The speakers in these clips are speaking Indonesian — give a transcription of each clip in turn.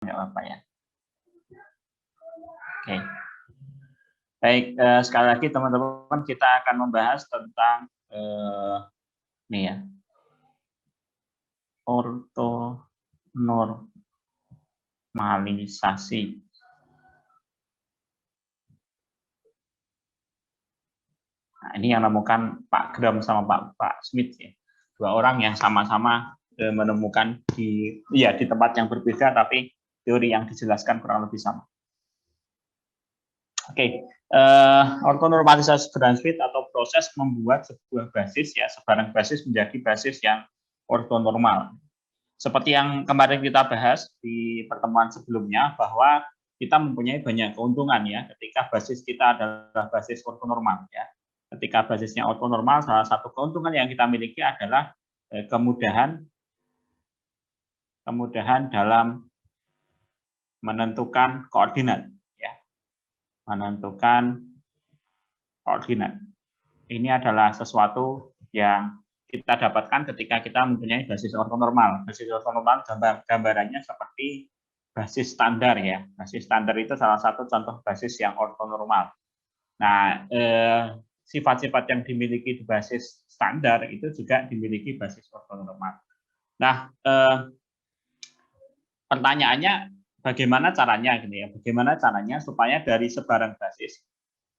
nggak apa-apa ya. Oke. Baik, sekali lagi teman-teman kita akan membahas tentang ini ya, ortonormalisasi. Nah, ini yang menemukan Pak Gram sama Pak Smith ya. Dua orang yang sama-sama menemukan di tempat yang berbeda, tapi teori yang dijelaskan kurang lebih sama. Oke, ortonormalisasi Gram-Smith atau proses membuat sebuah basis ya, sebarang basis menjadi basis yang ortonormal. Seperti yang kemarin kita bahas di pertemuan sebelumnya, bahwa kita mempunyai banyak keuntungan ya ketika basis kita adalah basis ortonormal ya. Ketika basisnya ortonormal, salah satu keuntungan yang kita miliki adalah kemudahan dalam menentukan koordinat ya. Menentukan koordinat. Ini adalah sesuatu yang kita dapatkan ketika kita mempunyai basis ortonormal. Basis ortonormal gambarannya seperti basis standar ya. Basis standar itu salah satu contoh basis yang ortonormal. Nah, sifat-sifat yang dimiliki di basis standar itu juga dimiliki basis ortonormal. Nah, pertanyaannya bagaimana caranya gitu ya? Bagaimana caranya supaya dari sebarang basis,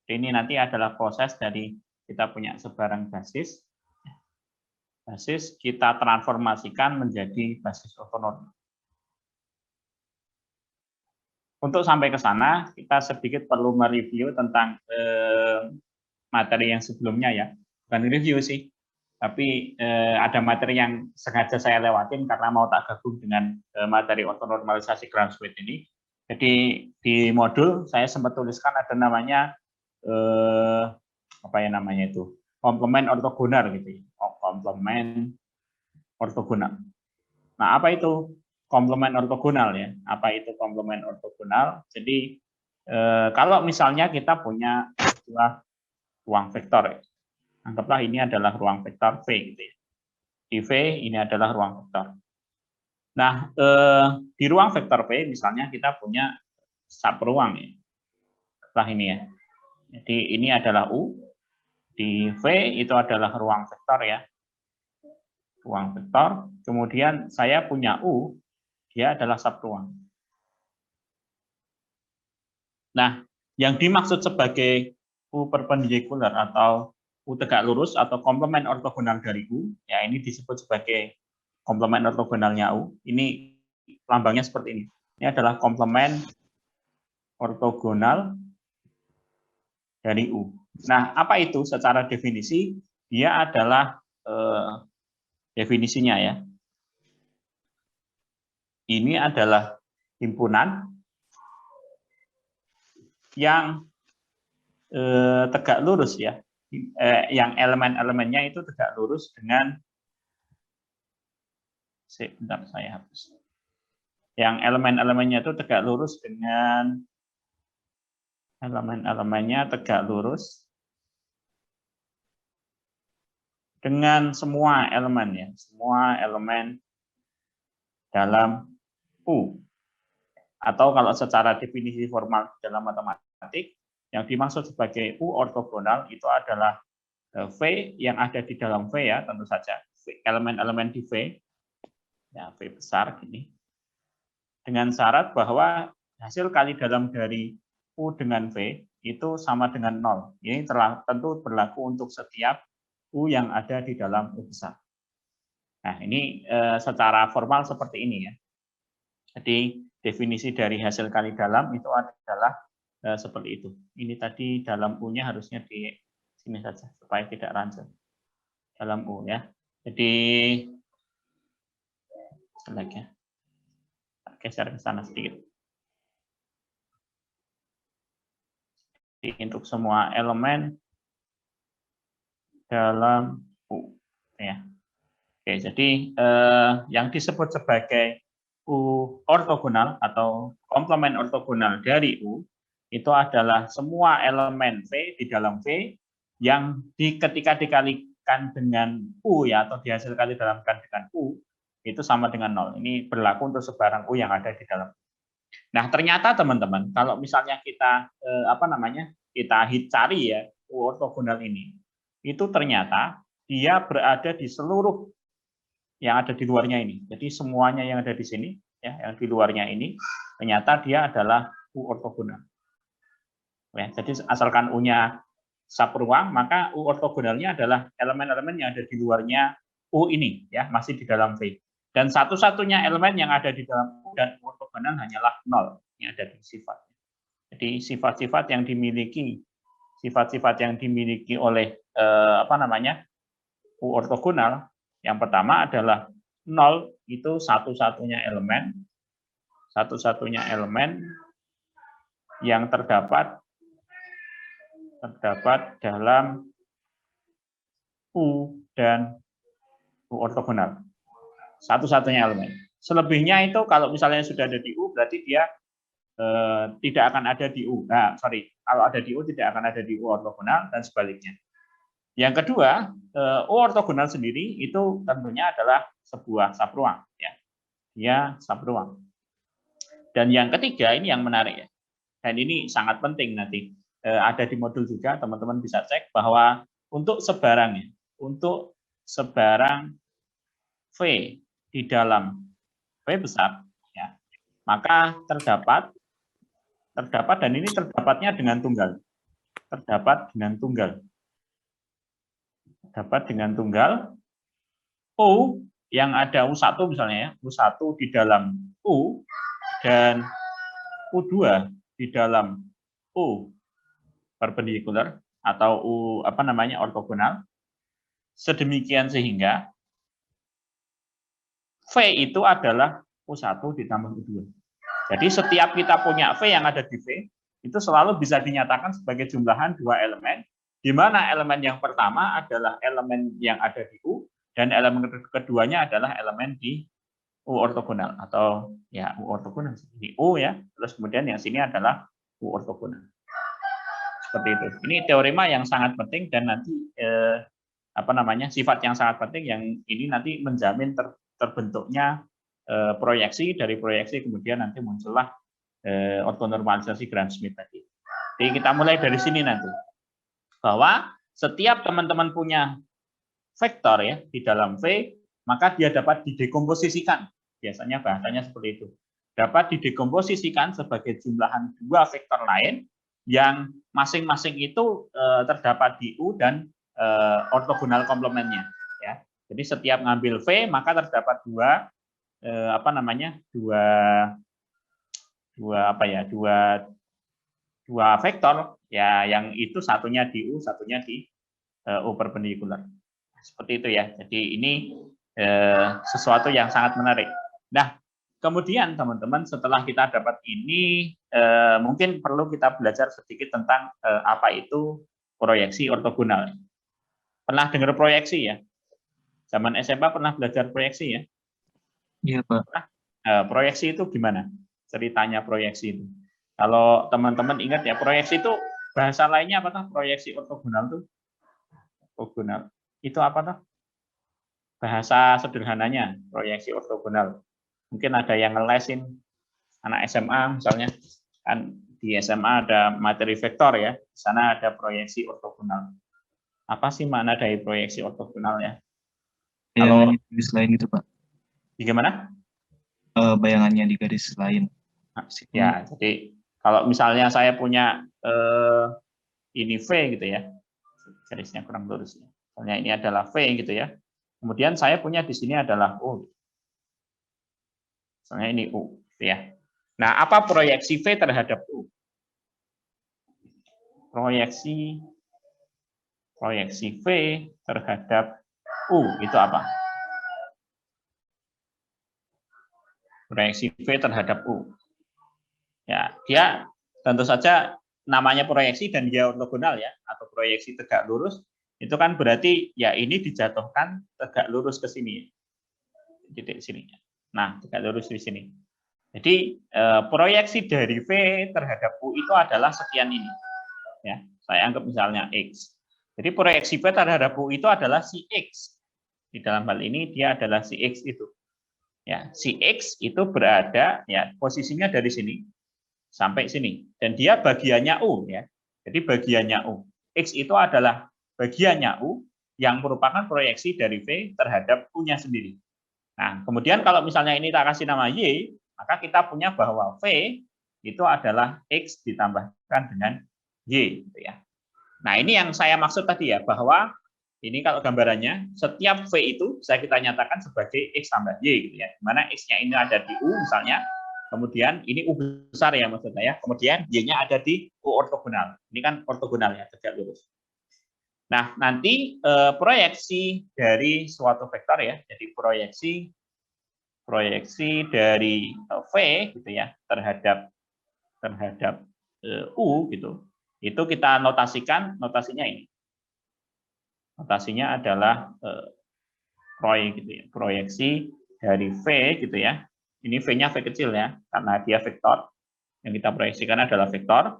ini nanti adalah proses dari kita punya sebarang basis kita transformasikan menjadi basis ortonormal. Untuk sampai ke sana, kita sedikit perlu mereview tentang materi yang sebelumnya ya. Bukan review sih, tapi ada materi yang sengaja saya lewatin karena mau tak gabung dengan materi ortonormalisasi Gram-Smith ini. Jadi di modul saya sempat tuliskan ada namanya apa ya namanya itu, komplement ortogonal gitu ya. Komplement ortogonal. Nah, apa itu komplement ortogonal ya? Apa itu komplement ortogonal? Jadi kalau misalnya kita punya sebuah ruang vektor ya. Anggaplah ini adalah ruang vektor V gitu ya. Di V ini adalah ruang vektor. Nah, di ruang vektor V misalnya kita punya subruang ya. Setelah ini ya. Jadi ini adalah U, di V itu adalah ruang vektor ya. Ruang vektor, kemudian saya punya U, dia adalah subruang. Nah, yang dimaksud sebagai U perpendikular atau U tegak lurus atau komplement ortogonal dari U, ya ini disebut sebagai komplement ortogonalnya U. Ini lambangnya seperti ini. Ini adalah komplement ortogonal dari U. Nah, apa itu secara definisi? Dia adalah definisinya ya. Ini adalah himpunan yang tegak lurus ya. Yang elemen-elemennya itu tegak lurus dengan bentar saya hapus. Yang elemen-elemennya itu tegak lurus dengan elemen-elemennya tegak lurus dengan semua elemen ya, semua elemen dalam U. Atau kalau secara definisi formal dalam matematik, yang dimaksud sebagai U ortogonal itu adalah V yang ada di dalam V ya, tentu saja elemen-elemen di V, ya V besar gini, dengan syarat bahwa hasil kali dalam dari U dengan V itu sama dengan 0. Ini tentu berlaku untuk setiap U yang ada di dalam U besar. Nah, ini secara formal seperti ini ya. Jadi definisi dari hasil kali dalam itu adalah seperti itu. Ini tadi dalam U-nya harusnya di sini saja supaya tidak rancu. Dalam U ya. Jadi lagi ya. Geser ke sana sedikit. Jadi untuk semua elemen dalam U ya. Oke, jadi yang disebut sebagai U ortogonal atau komplement ortogonal dari U itu adalah semua elemen V di dalam V yang ketika dikalikan dengan U ya, atau dihasil kali dalamkan dengan U itu sama dengan 0. Ini berlaku untuk sebarang U yang ada di dalam. Nah, ternyata teman-teman, kalau misalnya kita kita cari ya U ortogonal ini, itu ternyata dia berada di seluruh yang ada di luarnya ini. Jadi semuanya yang ada di sini, ya, yang di luarnya ini, ternyata dia adalah U ortogonal. Ya, jadi asalkan U-nya subruang, maka U ortogonalnya adalah elemen-elemen yang ada di luarnya U ini, ya, masih di dalam V. Dan satu-satunya elemen yang ada di dalam U dan U ortogonal hanyalah 0, yang ada di sifat. Jadi sifat-sifat yang dimiliki oleh U ortogonal, yang pertama adalah 0 itu satu-satunya elemen yang terdapat dalam U dan U ortogonal. Satu-satunya elemen. Selebihnya itu kalau misalnya sudah ada di U, berarti dia tidak akan ada di U. Kalau ada di U tidak akan ada di U ortogonal dan sebaliknya. Yang kedua, U ortogonal sendiri itu tentunya adalah sebuah subruang, ya. Dia subruang. Dan yang ketiga ini yang menarik ya. Dan ini sangat penting nanti. Ada di modul juga, teman-teman bisa cek bahwa untuk sebarang V di dalam V besar, ya, maka terdapat dan ini terdapatnya dengan tunggal. Terdapat dengan tunggal U yang ada U1 misalnya ya, U1 di dalam U dan U2 di dalam U perpendikular atau U ortogonal, sedemikian sehingga V itu adalah U1 ditambah U2. Jadi setiap kita punya V yang ada di V, itu selalu bisa dinyatakan sebagai jumlahan dua elemen, di mana elemen yang pertama adalah elemen yang ada di U, dan elemen keduanya adalah elemen di U ortogonal, atau ya U ortogonal di U ya, terus kemudian yang sini adalah U ortogonal. Seperti itu. Ini teorema yang sangat penting dan nanti sifat yang sangat penting yang ini nanti menjamin terbentuknya proyeksi, dari proyeksi kemudian nanti muncullah ortonormalisasi Gram-Schmidt tadi. Jadi kita mulai dari sini nanti, bahwa setiap teman-teman punya vektor ya di dalam V, maka dia dapat didekomposisikan. Biasanya bahasanya seperti itu. Dapat didekomposisikan sebagai jumlahan dua vektor lain yang masing-masing itu terdapat di U dan ortogonal komplementnya. Ya. Jadi setiap ngambil V maka terdapat dua vektor ya, yang itu satunya di U, satunya di U perpendikular. Seperti itu ya. Jadi ini sesuatu yang sangat menarik. Nah, kemudian teman-teman setelah kita dapat ini, mungkin perlu kita belajar sedikit tentang apa itu proyeksi ortogonal. Pernah dengar proyeksi ya? Zaman SMA pernah belajar proyeksi ya? Iya, Pak. Proyeksi itu gimana? Ceritanya proyeksi itu. Kalau teman-teman ingat ya, proyeksi itu bahasa lainnya apa tuh? Proyeksi ortogonal tuh? Ortogonal. Itu apa tuh? Bahasa sederhananya, proyeksi ortogonal. Mungkin ada yang ngelesin anak SMA misalnya, kan di SMA ada materi vektor ya, di sana ada proyeksi ortogonal. Apa sih makna dari proyeksi ortogonal ya? Bayangannya di garis lain gitu, Pak. Gimana? Bayangannya di garis lain. Ya, jadi kalau misalnya saya punya ini V gitu ya, garisnya kurang lurus ya. Misalnya ini adalah V gitu ya. Kemudian saya punya di sini adalah U. Misalnya ini U gitu ya. Nah, apa proyeksi V terhadap U? Proyeksi V terhadap U itu apa? Proyeksi V terhadap U. Ya, dia tentu saja namanya proyeksi dan dia ortogonal ya, atau proyeksi tegak lurus, itu kan berarti ya ini dijatuhkan tegak lurus ke sini. Titik sininya. Nah, tegak lurus di sini. Jadi proyeksi dari V terhadap U itu adalah sekian ini. Ya, saya anggap misalnya X. Jadi proyeksi V terhadap U itu adalah si X. Di dalam hal ini dia adalah si X itu. Ya, si X itu berada ya posisinya dari sini sampai sini dan dia bagiannya U ya. Jadi bagiannya U. X itu adalah bagiannya U yang merupakan proyeksi dari V terhadap U-nya sendiri. Nah, kemudian kalau misalnya ini tak kasih nama Y, maka kita punya bahwa V itu adalah X ditambahkan dengan Y gitu ya. Nah, ini yang saya maksud tadi ya, bahwa ini kalau gambarannya, setiap V itu bisa kita nyatakan sebagai X tambah Y, gitu ya. Dimana X-nya ini ada di U misalnya, kemudian ini U besar ya maksudnya ya, kemudian Y-nya ada di U ortogonal. Ini kan ortogonal ya, tegak lurus. Nah, nanti proyeksi dari suatu vektor ya, jadi proyeksi dari V gitu ya terhadap U gitu, itu kita notasikan, notasinya ini. Notasinya adalah gitu ya, proyeksi dari V gitu ya. Ini V-nya V kecil ya, karena dia vektor. Yang kita proyeksikan adalah vektor,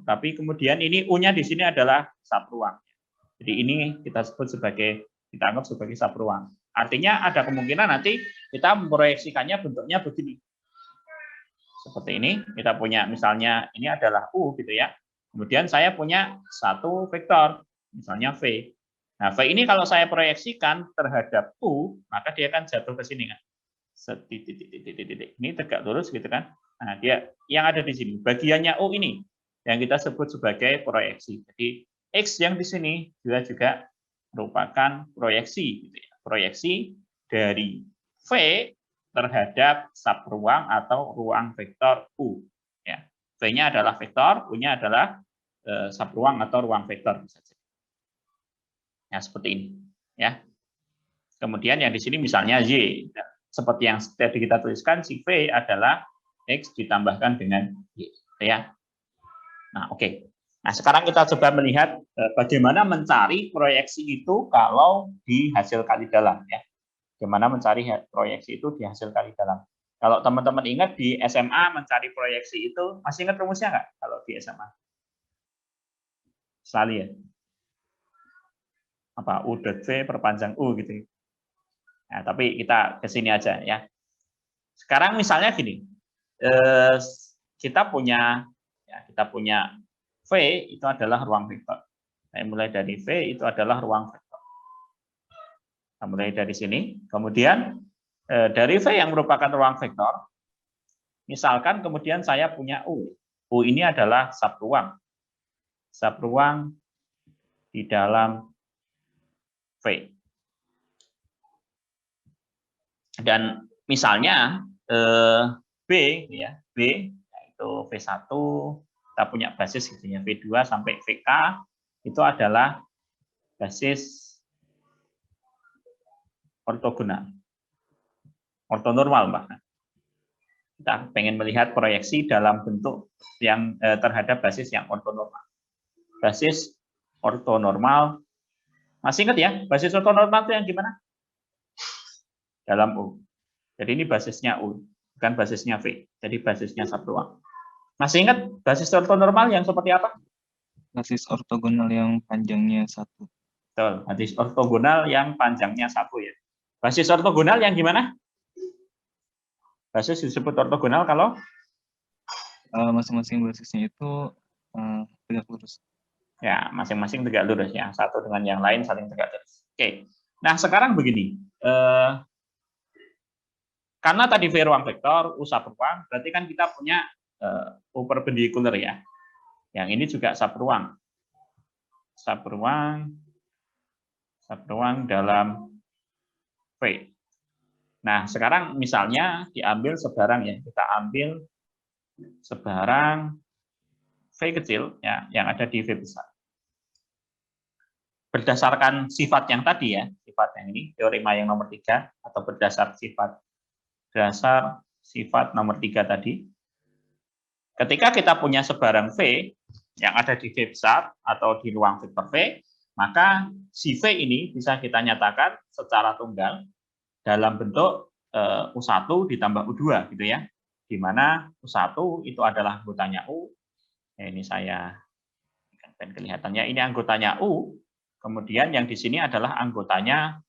tapi kemudian ini U-nya di sini adalah subruang. Jadi ini kita anggap sebagai subruang. Artinya ada kemungkinan nanti kita memproyeksikannya bentuknya begini. Seperti ini, kita punya misalnya ini adalah U gitu ya. Kemudian saya punya satu vektor, misalnya V. Nah, V ini kalau saya proyeksikan terhadap U, maka dia akan jatuh ke sini kan. Ini tegak lurus gitu kan. Nah, dia yang ada di sini, bagiannya U ini yang kita sebut sebagai proyeksi. Jadi X yang di sini juga merupakan proyeksi gitu ya. Proyeksi dari V terhadap subruang atau ruang vektor U. Ya. V-nya adalah vektor, U-nya adalah subruang atau ruang vektor. Ya, seperti ini. Ya. Kemudian yang di sini misalnya Y. Seperti yang tadi kita tuliskan, si V adalah X ditambahkan dengan Y. Ya. Nah, oke. Nah, sekarang kita coba melihat bagaimana mencari proyeksi itu kalau di hasil kali dalam. Ya. Bagaimana mencari proyeksi itu di hasil kali dalam. Kalau teman-teman ingat di SMA mencari proyeksi itu, masih ingat rumusnya nggak kalau di SMA? Selalu ya? Apa U dot V perpanjang U gitu. Nah, tapi kita ke sini aja ya. Sekarang misalnya gini, kita punya V itu adalah ruang vektor. Saya mulai dari V itu adalah ruang vektor. Kita mulai dari sini, kemudian dari V yang merupakan ruang vektor, misalkan kemudian saya punya U. U ini adalah subruang. Subruang di dalam V. Dan misalnya B ya, B yaitu V1 kita punya basis gitu ya, V2 sampai VK itu adalah basis ortogonal. Ortonormal bahkan. Kita pengen melihat proyeksi dalam bentuk yang terhadap basis yang ortonormal. Basis ortonormal, masih ingat ya, basis ortonormal itu yang gimana? Dalam U. Jadi ini basisnya U, bukan basisnya V. Jadi basisnya subruang. Masih ingat basis ortonormal yang seperti apa? Basis ortogonal yang panjangnya 1. Betul, basis ortogonal yang panjangnya 1 ya. Basis ortogonal yang gimana? Basis disebut ortogonal kalau masing-masing basisnya itu tegak lurus. Ya, masing-masing tegak lurus ya. Satu dengan yang lain saling tegak lurus. Oke. Nah, sekarang begini. Karena tadi V ruang vektor, U subruang, berarti kan kita punya U perpendikular ya. Yang ini juga subruang. Subruang dalam V. Nah, sekarang misalnya diambil sebarang ya. Kita ambil sebarang V kecil ya yang ada di V besar. Berdasarkan sifat yang tadi ya, sifat yang ini, teorema yang nomor 3, atau berdasar sifat nomor 3 tadi, ketika kita punya sebarang V yang ada di V besar atau di ruang vektor V, maka si V ini bisa kita nyatakan secara tunggal dalam bentuk U1 ditambah U2 gitu ya, di mana U1 itu adalah anggotanya U. Ya, ini saya kan kelihatannya ini anggotanya U, kemudian yang di sini adalah anggotanya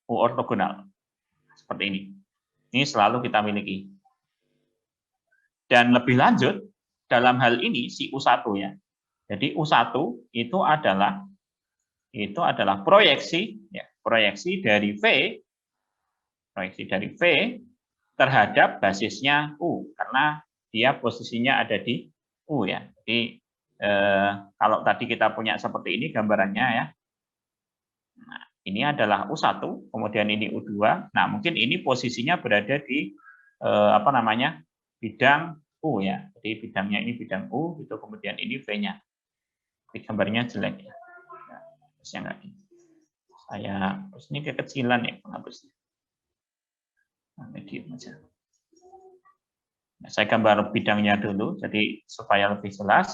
U ortogonal. seperti ini. Ini selalu kita miliki. Dan lebih lanjut, dalam hal ini si U1 ya. Jadi U1 itu adalah proyeksi ya, proyeksi dari V terhadap basisnya U, karena dia posisinya ada di U ya. Jadi kalau tadi kita punya seperti ini gambarannya ya. Nah, ini adalah U1, kemudian ini U2. Nah, mungkin ini posisinya berada di bidang U ya. Jadi bidangnya ini bidang U, itu kemudian ini V-nya. Tapi gambarnya jelek ya. Nah, harusnya enggak ini. Terus ini kekecilan ya penghapusnya. Nah, medium aja. Nah, saya gambar bidangnya dulu, jadi supaya lebih jelas.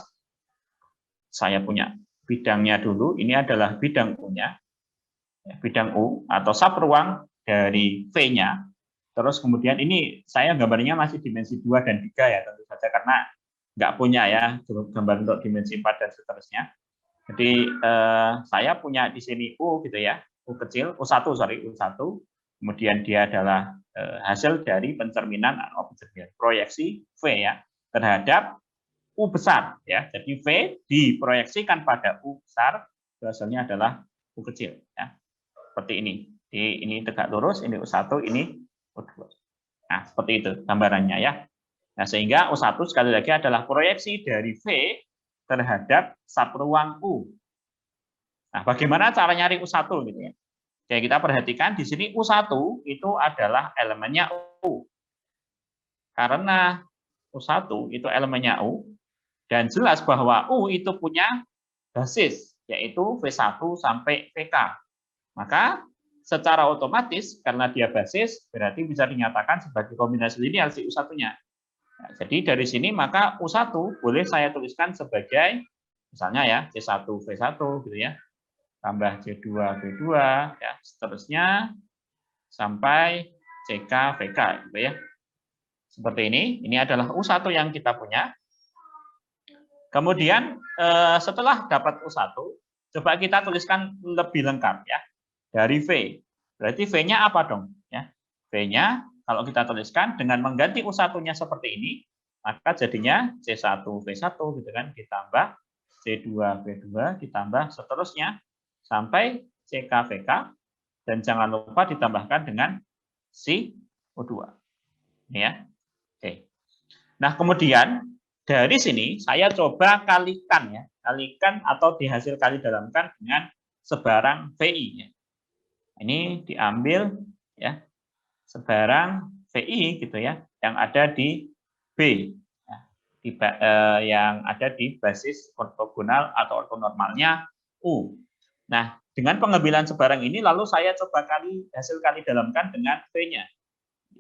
Saya punya bidangnya dulu, ini adalah bidang U-nya. Bidang U atau subruang dari V-nya. Terus kemudian ini saya gambarnya masih dimensi 2 dan 3 ya, tentu saja karena nggak punya ya gambar untuk dimensi 4 dan seterusnya. Jadi saya punya di sini U gitu ya, U kecil, U1 kemudian dia adalah hasil dari pencerminan proyeksi V ya terhadap U besar ya. Jadi V diproyeksikan pada U besar, hasilnya adalah U kecil ya. Seperti ini. Jadi ini tegak lurus, ini U1, ini U2. Nah, seperti itu gambarannya ya. Nah, sehingga U1 sekali lagi adalah proyeksi dari V terhadap subruang U. Nah, bagaimana cara nyari U1 gitu ya? Jadi kita perhatikan di sini U1 itu adalah elemennya U. Karena U1 itu elemennya U, dan jelas bahwa U itu punya basis, yaitu V1 sampai VK. Maka secara otomatis karena dia basis berarti bisa dinyatakan sebagai kombinasi linear si U1-nya. Nah, jadi dari sini maka U1 boleh saya tuliskan sebagai misalnya ya C1 V1 gitu ya. Tambah C2 V2 ya, seterusnya sampai CK VK gitu ya. Seperti ini adalah U1 yang kita punya. Kemudian setelah dapat U1, coba kita tuliskan lebih lengkap ya. Dari V. Berarti V-nya apa dong? Ya. V-nya kalau kita tuliskan dengan mengganti U1-nya seperti ini, maka jadinya C1 V1 gitu kan, ditambah C2 V2 ditambah seterusnya sampai CK VK, dan jangan lupa ditambahkan dengan si U2. Ini ya. Oke. Nah, kemudian dari sini saya coba kalikan ya, kalikan atau dihasil kali dalamkan dengan sebarang VI ya. Ini diambil ya sebarang VI gitu ya yang ada di B ya, yang ada di basis ortogonal atau ortonormalnya U. Nah, dengan pengambilan sebarang ini lalu saya coba hasil kali dalamkan dengan V-nya.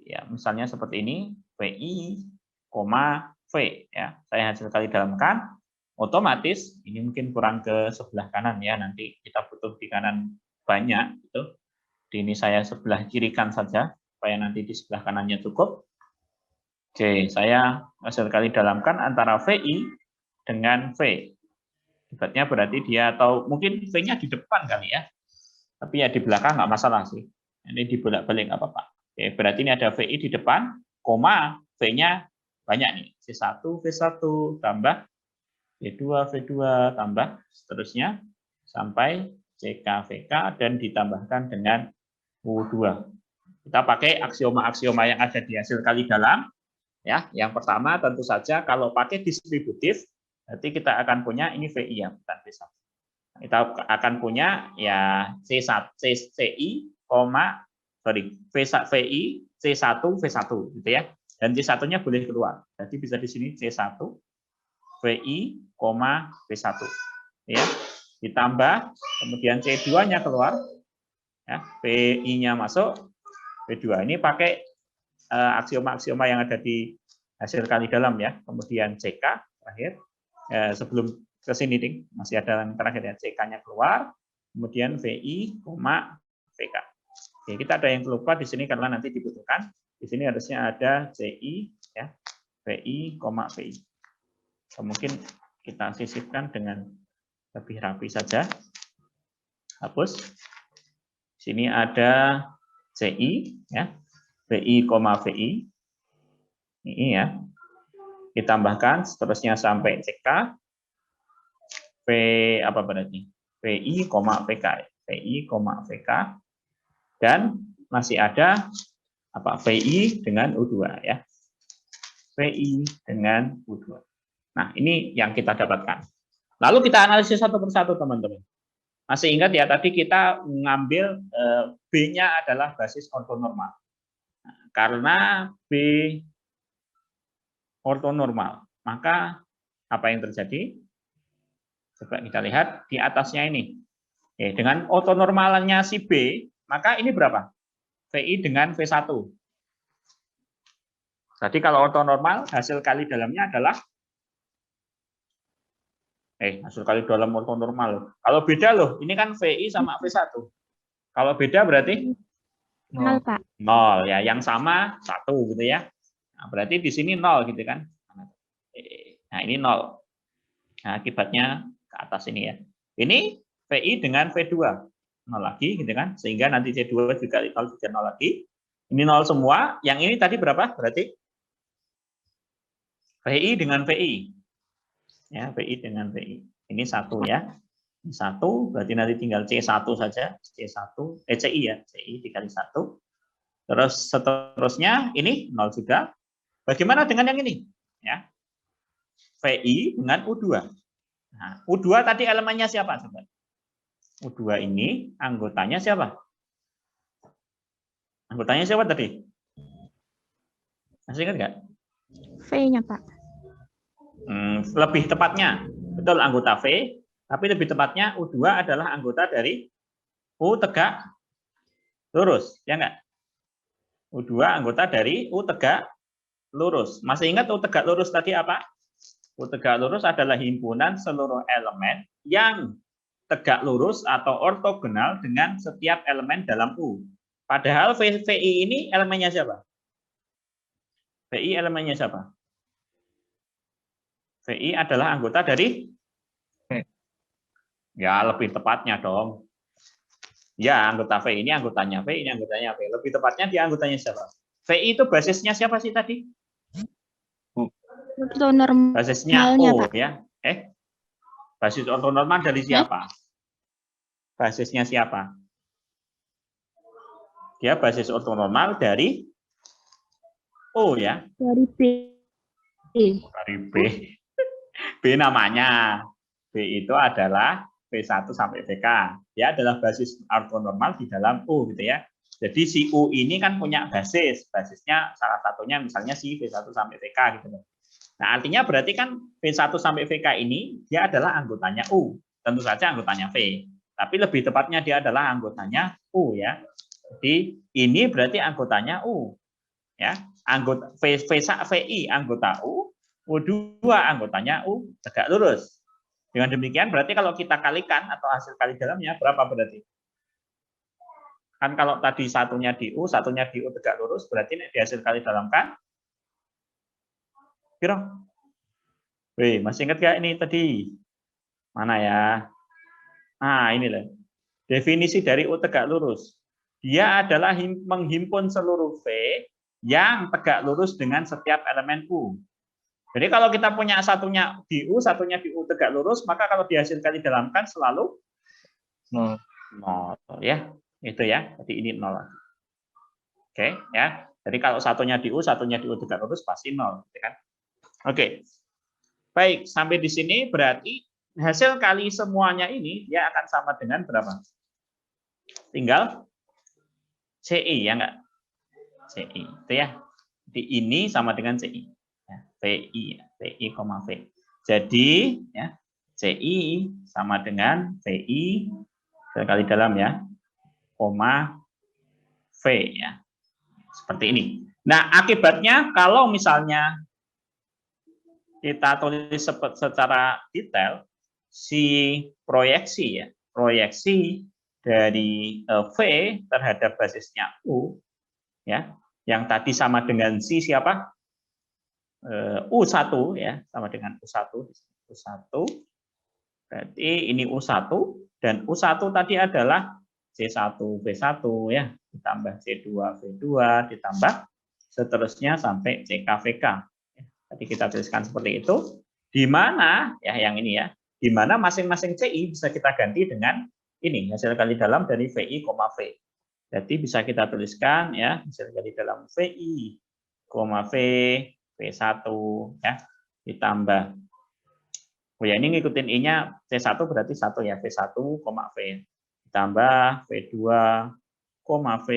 Ya, misalnya seperti ini, VI, V ya. Saya hasil kali dalamkan, otomatis ini mungkin kurang ke sebelah kanan ya, nanti kita butuh di kanan banyak gitu. Ini saya sebelah kirikan saja supaya nanti di sebelah kanannya cukup. Oke, saya hasil kali dalamkan antara VI dengan V. Hebatnya berarti dia atau mungkin V-nya di depan kali ya. Tapi ya di belakang nggak masalah sih. Ini dibolak-balik nggak apa-apa. Oke, berarti ini ada VI di depan, koma V-nya banyak nih. C1 V1 tambah V2 V2 tambah seterusnya sampai CK VK dan ditambahkan dengan U2. Kita pakai aksioma-aksioma yang ada di hasil kali dalam. Ya, yang pertama tentu saja kalau pakai distributif, berarti kita akan punya ini VI ya, bukan V1. Kita akan punya ya C1 CI, VI C1 V1 gitu ya. Dan C1-nya boleh keluar. Jadi bisa di sini C1 VI, V1 ya. Ditambah kemudian C2-nya keluar. Ya, PI-nya masuk, P2. Ini pakai aksioma-aksioma yang ada di hasil kali dalam ya. Kemudian CK terakhir. Sebelum ke sini nih, masih ada yang terakhir ya, CK-nya keluar, kemudian VI, VK. Oke, kita ada yang lupa di sini karena nanti dibutuhkan. Di sini harusnya ada CI ya, VI, VI. Mungkin kita sisipkan dengan lebih rapi saja. Hapus. Sini ada CI ya. VI, VI. Ini ya. Ditambahkan seterusnya sampai CK. V apa berarti? VI, VK. VI, VK. Dan masih ada apa? VI dengan U2 ya. VI dengan U2. Nah, ini yang kita dapatkan. Lalu kita analisis satu persatu, teman-teman. Masih ingat ya, tadi kita mengambil B-nya adalah basis ortonormal. Nah, karena B ortonormal, maka apa yang terjadi? Coba kita lihat di atasnya ini. Oke, dengan ortonormalnya si B, maka ini berapa? VI dengan V1. Jadi kalau ortonormal, hasil kali dalamnya adalah hasil kali dalam ortonormal. Kalau beda loh, ini kan VI sama V1. Kalau beda berarti 0, Pak. 0 ya, yang sama 1 gitu ya. Nah, berarti di sini 0 gitu kan. Nah, ini 0. Nah, akibatnya ke atas ini ya. Ini VI dengan V2. 0 lagi gitu kan. Sehingga nanti C2 juga 0 lagi. Ini 0 semua. Yang ini tadi berapa? Berarti VI dengan VI. Ya, VI dengan VI. Ini 1 ya. Ini 1, berarti nanti tinggal C1 saja. C1, CI ya. CI dikali 1. Terus seterusnya ini 0 juga. Bagaimana dengan yang ini? Ya. VI dengan U2. Nah, U2 tadi elemennya siapa, Sobat? U2 ini anggotanya siapa? Anggotanya siapa tadi? Masih ingat nggak? V-nya, Pak. Lebih tepatnya, betul anggota V, tapi lebih tepatnya U2 adalah anggota dari U tegak lurus, ya nggak? U2 anggota dari U tegak lurus. Masih ingat U tegak lurus tadi apa? U tegak lurus adalah himpunan seluruh elemen yang tegak lurus atau ortogonal dengan setiap elemen dalam U. Padahal VI ini elemennya siapa? VI elemennya siapa? VI adalah anggota dari ya lebih tepatnya dong. Ya, anggota V ini anggotanya V, ini anggotanya V. Lebih tepatnya dia anggotanya siapa? VI itu basisnya siapa sih tadi? Ortonormalnya, Basisnya O Pak. ya. Basis ortonormal dari siapa? Basisnya siapa? Dia basis ortonormal dari O ya. Dari B. Dari B. B namanya. B itu adalah V1 sampai VK. Dia adalah basis ortonormal di dalam U gitu ya. Jadi si U ini kan punya basis. Basisnya salah satunya misalnya si V1 sampai VK gitu loh. Nah, artinya berarti kan V1 sampai VK ini dia adalah anggotanya U. Tentu saja anggotanya V. Tapi lebih tepatnya dia adalah anggotanya U ya. Jadi ini berarti anggotanya U. Ya, anggota VI anggota U, U2 anggotanya U tegak lurus. Dengan demikian berarti kalau kita kalikan atau hasil kali dalamnya berapa berarti? Kan kalau tadi satunya di U, satunya di U tegak lurus, berarti di hasil kali dalam kan? Kira? Wih, masih ingat gak ini tadi? Mana ya? Nah, ini loh. Definisi dari U tegak lurus. Dia adalah menghimpun seluruh V yang tegak lurus dengan setiap elemen U. Jadi kalau kita punya satunya di U, satunya di U tegak lurus, maka kalau dihasilkan didalamkan selalu 0 ya. Itu ya. Jadi ini 0 lagi. Oke, ya. Jadi kalau satunya di U, satunya di U tegak lurus pasti 0, gitu kan? Oke. Baik, sampai di sini berarti hasil kali semuanya ini dia akan sama dengan berapa? Tinggal CI ya enggak? CI itu ya. Jadi ini sama dengan CI. Ya, VI, VI, V. Jadi ya CI sama dengan VI kali dalam ya, koma V ya. Seperti ini. Nah, akibatnya kalau misalnya kita tulis secara detail si proyeksi ya, proyeksi dari V terhadap basisnya U ya, yang tadi sama dengan si siapa? U1 ya, sama dengan U1. U1 berarti ini U1 dan U1 tadi adalah C1 V1 ya, ditambah C2 V2, ditambah seterusnya sampai CK VK. Tadi kita tuliskan seperti itu, di mana ya yang ini ya, di mana masing-masing CI bisa kita ganti dengan ini hasil kali dalam dari VI, V. Jadi bisa kita tuliskan ya hasil kali dalam VI, V, V1 ya, ditambah. Oh ya, ini ngikutin I-nya C1 berarti 1 ya, V1, V. Ditambah V2, V,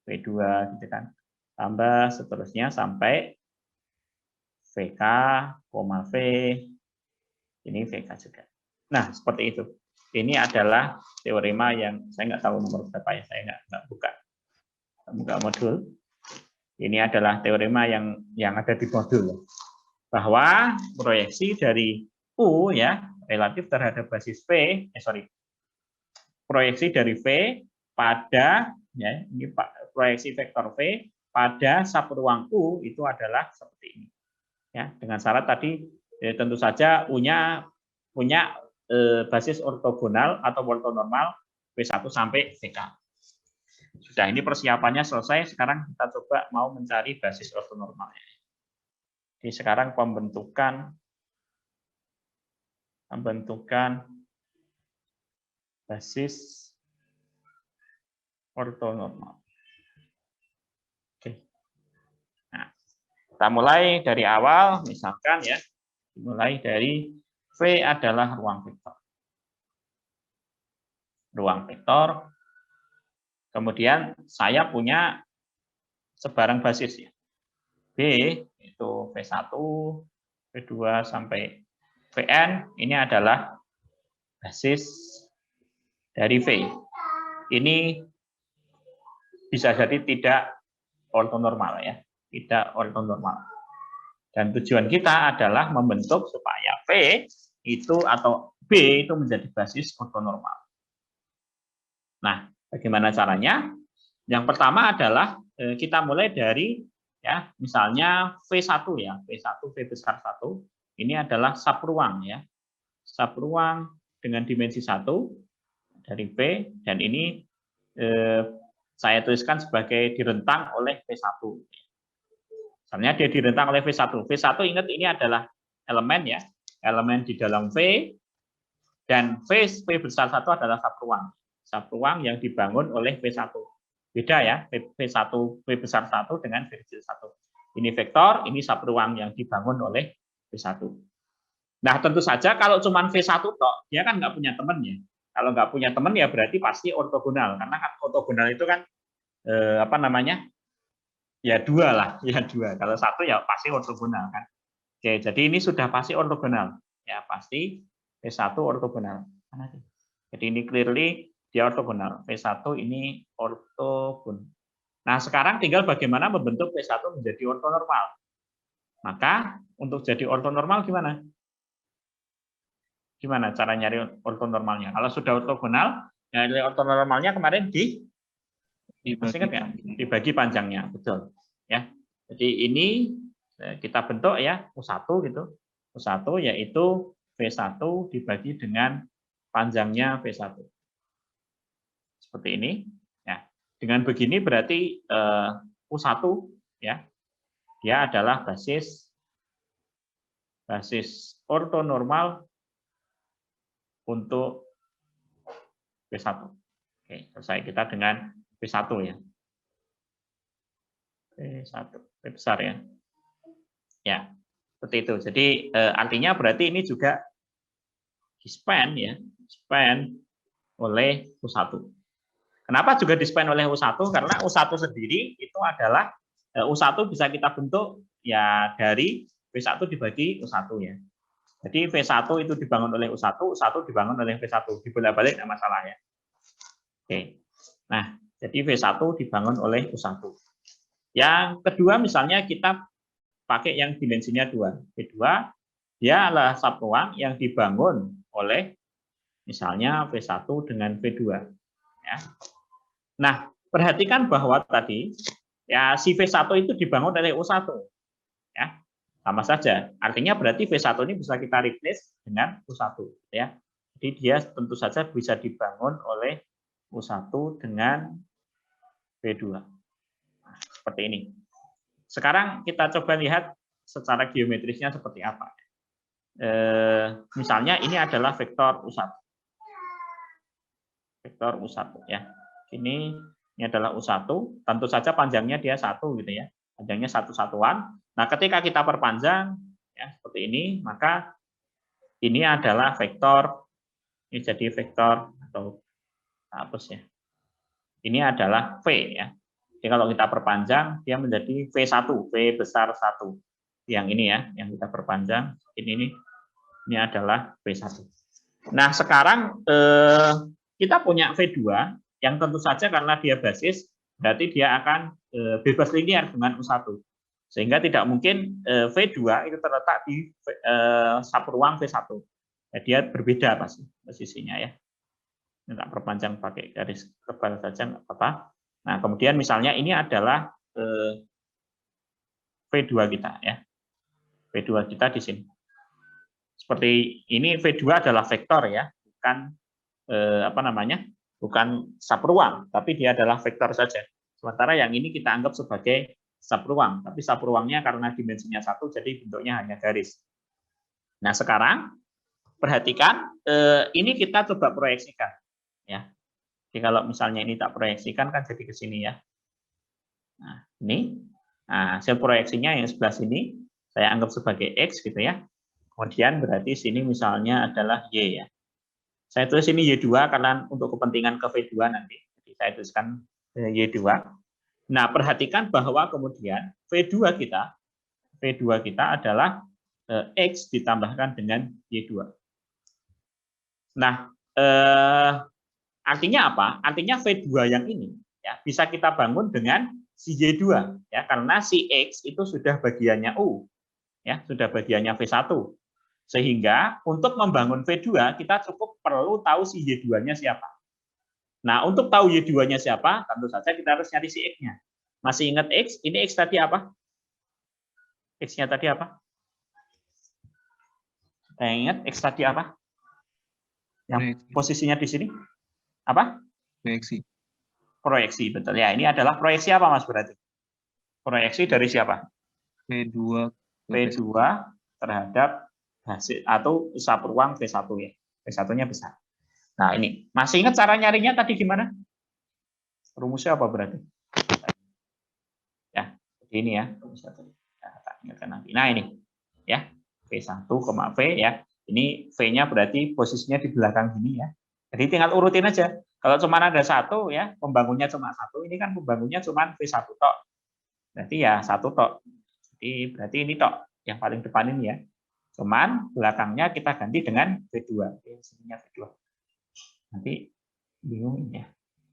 V2 gitu kan. Tambah seterusnya sampai VK, V, ini VK juga. Nah, seperti itu. Ini adalah teorema yang saya nggak tahu nomor berapa ya, saya nggak buka modul. Ini adalah teorema yang ada di modul, bahwa proyeksi dari U ya relatif terhadap basis V, proyeksi dari V pada ya ini proyeksi vektor V pada subruang U itu adalah seperti ini. Ya, dengan syarat tadi tentu saja U-nya punya basis ortogonal atau ortonormal V1 sampai VK. Sudah, ini persiapannya selesai, sekarang kita coba mau mencari basis ortonormalnya. Jadi sekarang pembentukan basis ortonormal. Oke. Nah, kita mulai dari awal, misalkan ya, dimulai dari V adalah ruang vektor. Kemudian saya punya sebarang basis ya. B itu V1, V2 sampai Vn, ini adalah basis dari V. Ini bisa jadi tidak ortonormal ya, tidak ortonormal. Dan tujuan kita adalah membentuk supaya V itu atau B itu menjadi basis ortonormal. Nah, bagaimana caranya? Yang pertama adalah kita mulai dari ya, misalnya V1 ya, V1 V besar 1 ini adalah subruang ya. Subruang dengan dimensi 1 dari V, dan ini saya tuliskan sebagai direntang oleh V1. Misalnya dia direntang oleh V1. V1 ingat ini adalah elemen ya, elemen di dalam V, dan V besar 1 adalah subruang yang dibangun oleh V1. Beda ya, V1 V besar 1 dengan V kecil 1. Ini vektor, ini subruang yang dibangun oleh V1. Nah, tentu saja kalau cuma V1 tok, dia kan nggak punya teman ya. Kalau nggak punya teman ya berarti pasti ortogonal, karena kan ortogonal itu kan apa namanya? Ya dua lah, ya dua. Kalau satu ya pasti ortogonal kan. Oke, jadi ini sudah pasti ortogonal. Ya, pasti V1 ortogonal. Jadi ini clearly dia ortogonal. V1 ini ortogonal. Nah, sekarang tinggal bagaimana membentuk V1 menjadi ortonormal. Maka untuk jadi ortonormal gimana? Gimana cara nyari ortonormalnya? Kalau sudah ortogonal, nyari ortonormalnya kemarin dibagi panjangnya, betul. Ya. Jadi ini kita bentuk ya U1 gitu. U1 yaitu V1 dibagi dengan panjangnya V1. Seperti ini. Ya. Dengan begini berarti U1 ya. Dia adalah basis ortonormal untuk V1. Oke, selesai kita dengan V1 ya. V1, V besar ya. Ya, seperti itu. Jadi artinya berarti ini juga dispan ya, dispan oleh U1. Kenapa juga dispan oleh U1? Karena U1 sendiri itu adalah U1 bisa kita bentuk ya dari V1 dibagi U1 ya. Jadi V1 itu dibangun oleh U1, U1 dibangun oleh V1, dibolak-balik tidak masalah ya. Oke. Nah, jadi V1 dibangun oleh U1. Yang kedua misalnya kita pakai yang dimensinya 2. V2 dia adalah subruang yang dibangun oleh misalnya V1 dengan V2 ya. Nah, perhatikan bahwa tadi ya si V1 itu dibangun oleh U1 ya. Sama saja. Artinya berarti V1 ini bisa kita replace dengan U1 ya. Jadi dia tentu saja bisa dibangun oleh U1 dengan V2. Nah, seperti ini. Sekarang kita coba lihat secara geometrisnya seperti apa. Misalnya ini adalah vektor U1. Vektor U1 ya. Ini adalah U1, tentu saja panjangnya dia 1 gitu ya. Panjangnya satu satuan. Nah, ketika kita perpanjang ya seperti ini, maka ini adalah vektor, ini jadi vektor atau hapus ya. Ini adalah V ya. Jadi kalau kita perpanjang dia menjadi V1, V besar 1. Yang ini ya, yang kita perpanjang ini adalah V1. Nah, sekarang kita punya V2 yang tentu saja karena dia basis, berarti dia akan bebas linear dengan U1. Sehingga tidak mungkin V2 itu terletak di subruang V1. Ya, dia berbeda pasti posisinya ya. Ini tak perpanjang pakai garis tebal saja nggak apa-apa. Nah, kemudian misalnya ini adalah V2 kita ya. V2 kita di sini. Seperti ini V2 adalah vektor ya, bukan bukan subruang, tapi dia adalah vektor saja. Sementara yang ini kita anggap sebagai subruang, tapi subruangnya karena dimensinya 1 jadi bentuknya hanya garis. Nah, sekarang perhatikan ini kita coba proyeksikan ya. Jadi kalau misalnya ini tak proyeksikan kan jadi ke sini ya. Nah, ini hasil proyeksinya yang sebelah sini saya anggap sebagai X gitu ya. Kemudian berarti sini misalnya adalah Y ya. Saya tulis ini Y2 karena untuk kepentingan ke V2 nanti. Jadi saya tuliskan Y2. Nah, perhatikan bahwa kemudian V2 kita adalah X ditambahkan dengan Y2. Nah, artinya apa? Artinya V2 yang ini ya bisa kita bangun dengan si Y2 ya, karena si X itu sudah bagiannya U. Ya, sudah bagiannya V1. Sehingga untuk membangun V2 kita cukup perlu tahu si Y2-nya siapa. Nah, untuk tahu Y2-nya siapa, tentu saja kita harus nyari si X-nya. Masih ingat X? Ini X tadi apa? X-nya tadi apa? Saya ingat X tadi apa? Yang posisinya di sini? Apa? Proyeksi. Proyeksi, betul ya. Ini adalah proyeksi apa, Mas, berarti? Proyeksi dari siapa? V2 terhadap hasil atau subruang V1 ya. V1-nya besar. Nah, ini. Masih ingat cara nyarinya tadi gimana? Rumusnya apa berarti? Ya, ini ya. Nah, ini. Ya. V1, V ya. Ini V-nya berarti posisinya di belakang gini ya. Jadi tinggal urutin aja. Kalau cuma ada satu ya, pembangunnya cuma satu, ini kan pembangunnya cuma V1 tok. Berarti ya satu tok. Jadi berarti ini tok yang paling depan ini ya. Cuman belakangnya kita ganti dengan V2. Sininya V2. Nanti bingung ya.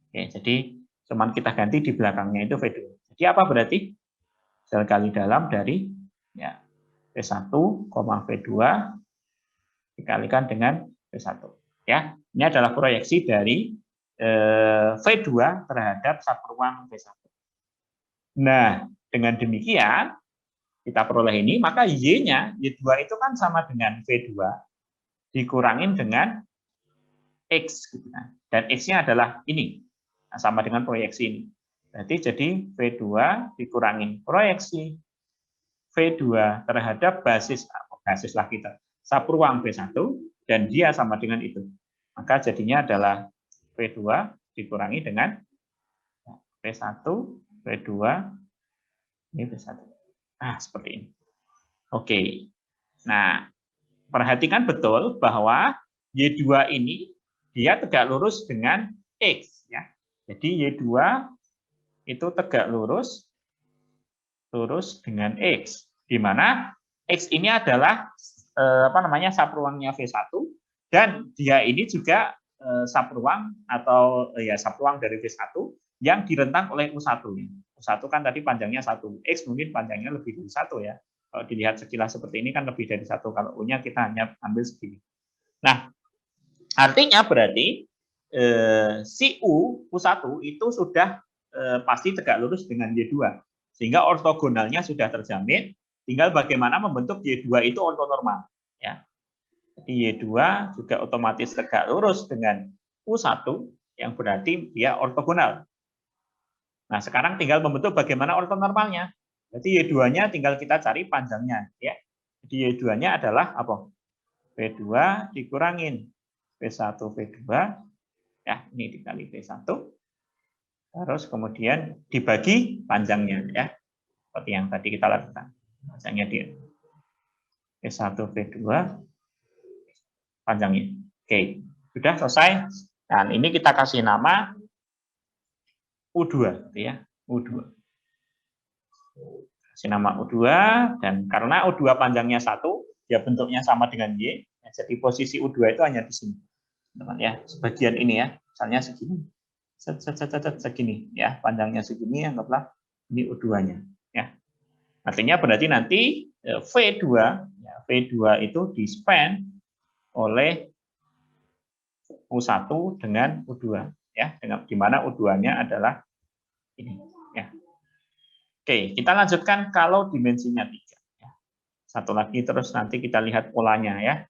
Oke, jadi cuman kita ganti di belakangnya itu V2. Jadi apa berarti? Sel kali dalam dari ya V1, V2 dikalikan dengan V1. Ya, ini adalah proyeksi dari V2 terhadap subruang V1. Nah, dengan demikian kita peroleh ini, maka Y-nya, Y2 itu kan sama dengan V2 dikurangin dengan X. Gitu kan. Dan X-nya adalah ini, sama dengan proyeksi ini. Berarti jadi V2 dikurangin proyeksi V2 terhadap basislah kita, subruang V1, dan dia sama dengan itu. Maka jadinya adalah V2 dikurangi dengan V1, V2, ini V1. Nah, seperti ini. Oke. Nah, perhatikan betul bahwa Y2 ini dia tegak lurus dengan X ya. Jadi Y2 itu tegak lurus dengan X, di mana X ini adalah subruangnya V1 dan dia ini juga subruang atau ya subruang dari V1 yang direntang oleh U1. U1 kan tadi panjangnya 1, X mungkin panjangnya lebih dari 1 ya. Kalau dilihat sekilas seperti ini kan lebih dari 1, kalau U-nya kita hanya ambil segini. Nah, artinya berarti si U1 itu sudah pasti tegak lurus dengan Y2. Sehingga ortogonalnya sudah terjamin, tinggal bagaimana membentuk Y2 itu ortonormal. Ya. Jadi Y2 juga otomatis tegak lurus dengan U1 yang berarti dia ortogonal. Nah, sekarang tinggal membentuk bagaimana ortonormalnya. Jadi Y2-nya tinggal kita cari panjangnya. Ya. Jadi Y2-nya adalah apa? V2 dikurangin V1, V2. Ya, ini dikali V1. Terus kemudian dibagi panjangnya. Ya, seperti yang tadi kita lakukan. Panjangnya di V1, V2. Panjangnya. Oke, sudah selesai. Dan ini kita kasih nama U2. Gitu ya, U2. Kasih nama U2, dan karena U2 panjangnya 1, dia bentuknya sama dengan Y, jadi posisi U2 itu hanya di sini. Teman ya, sebagian ini ya, misalnya segini. Segini ya, panjangnya segini, anggaplah ini U2-nya ya. Artinya berarti nanti V2 ya, V2 itu di-span oleh U1 dengan U2 ya, dengan di mana U2-nya adalah ini ya. Oke, kita lanjutkan kalau dimensinya 3. Ya. Satu lagi terus nanti kita lihat polanya ya.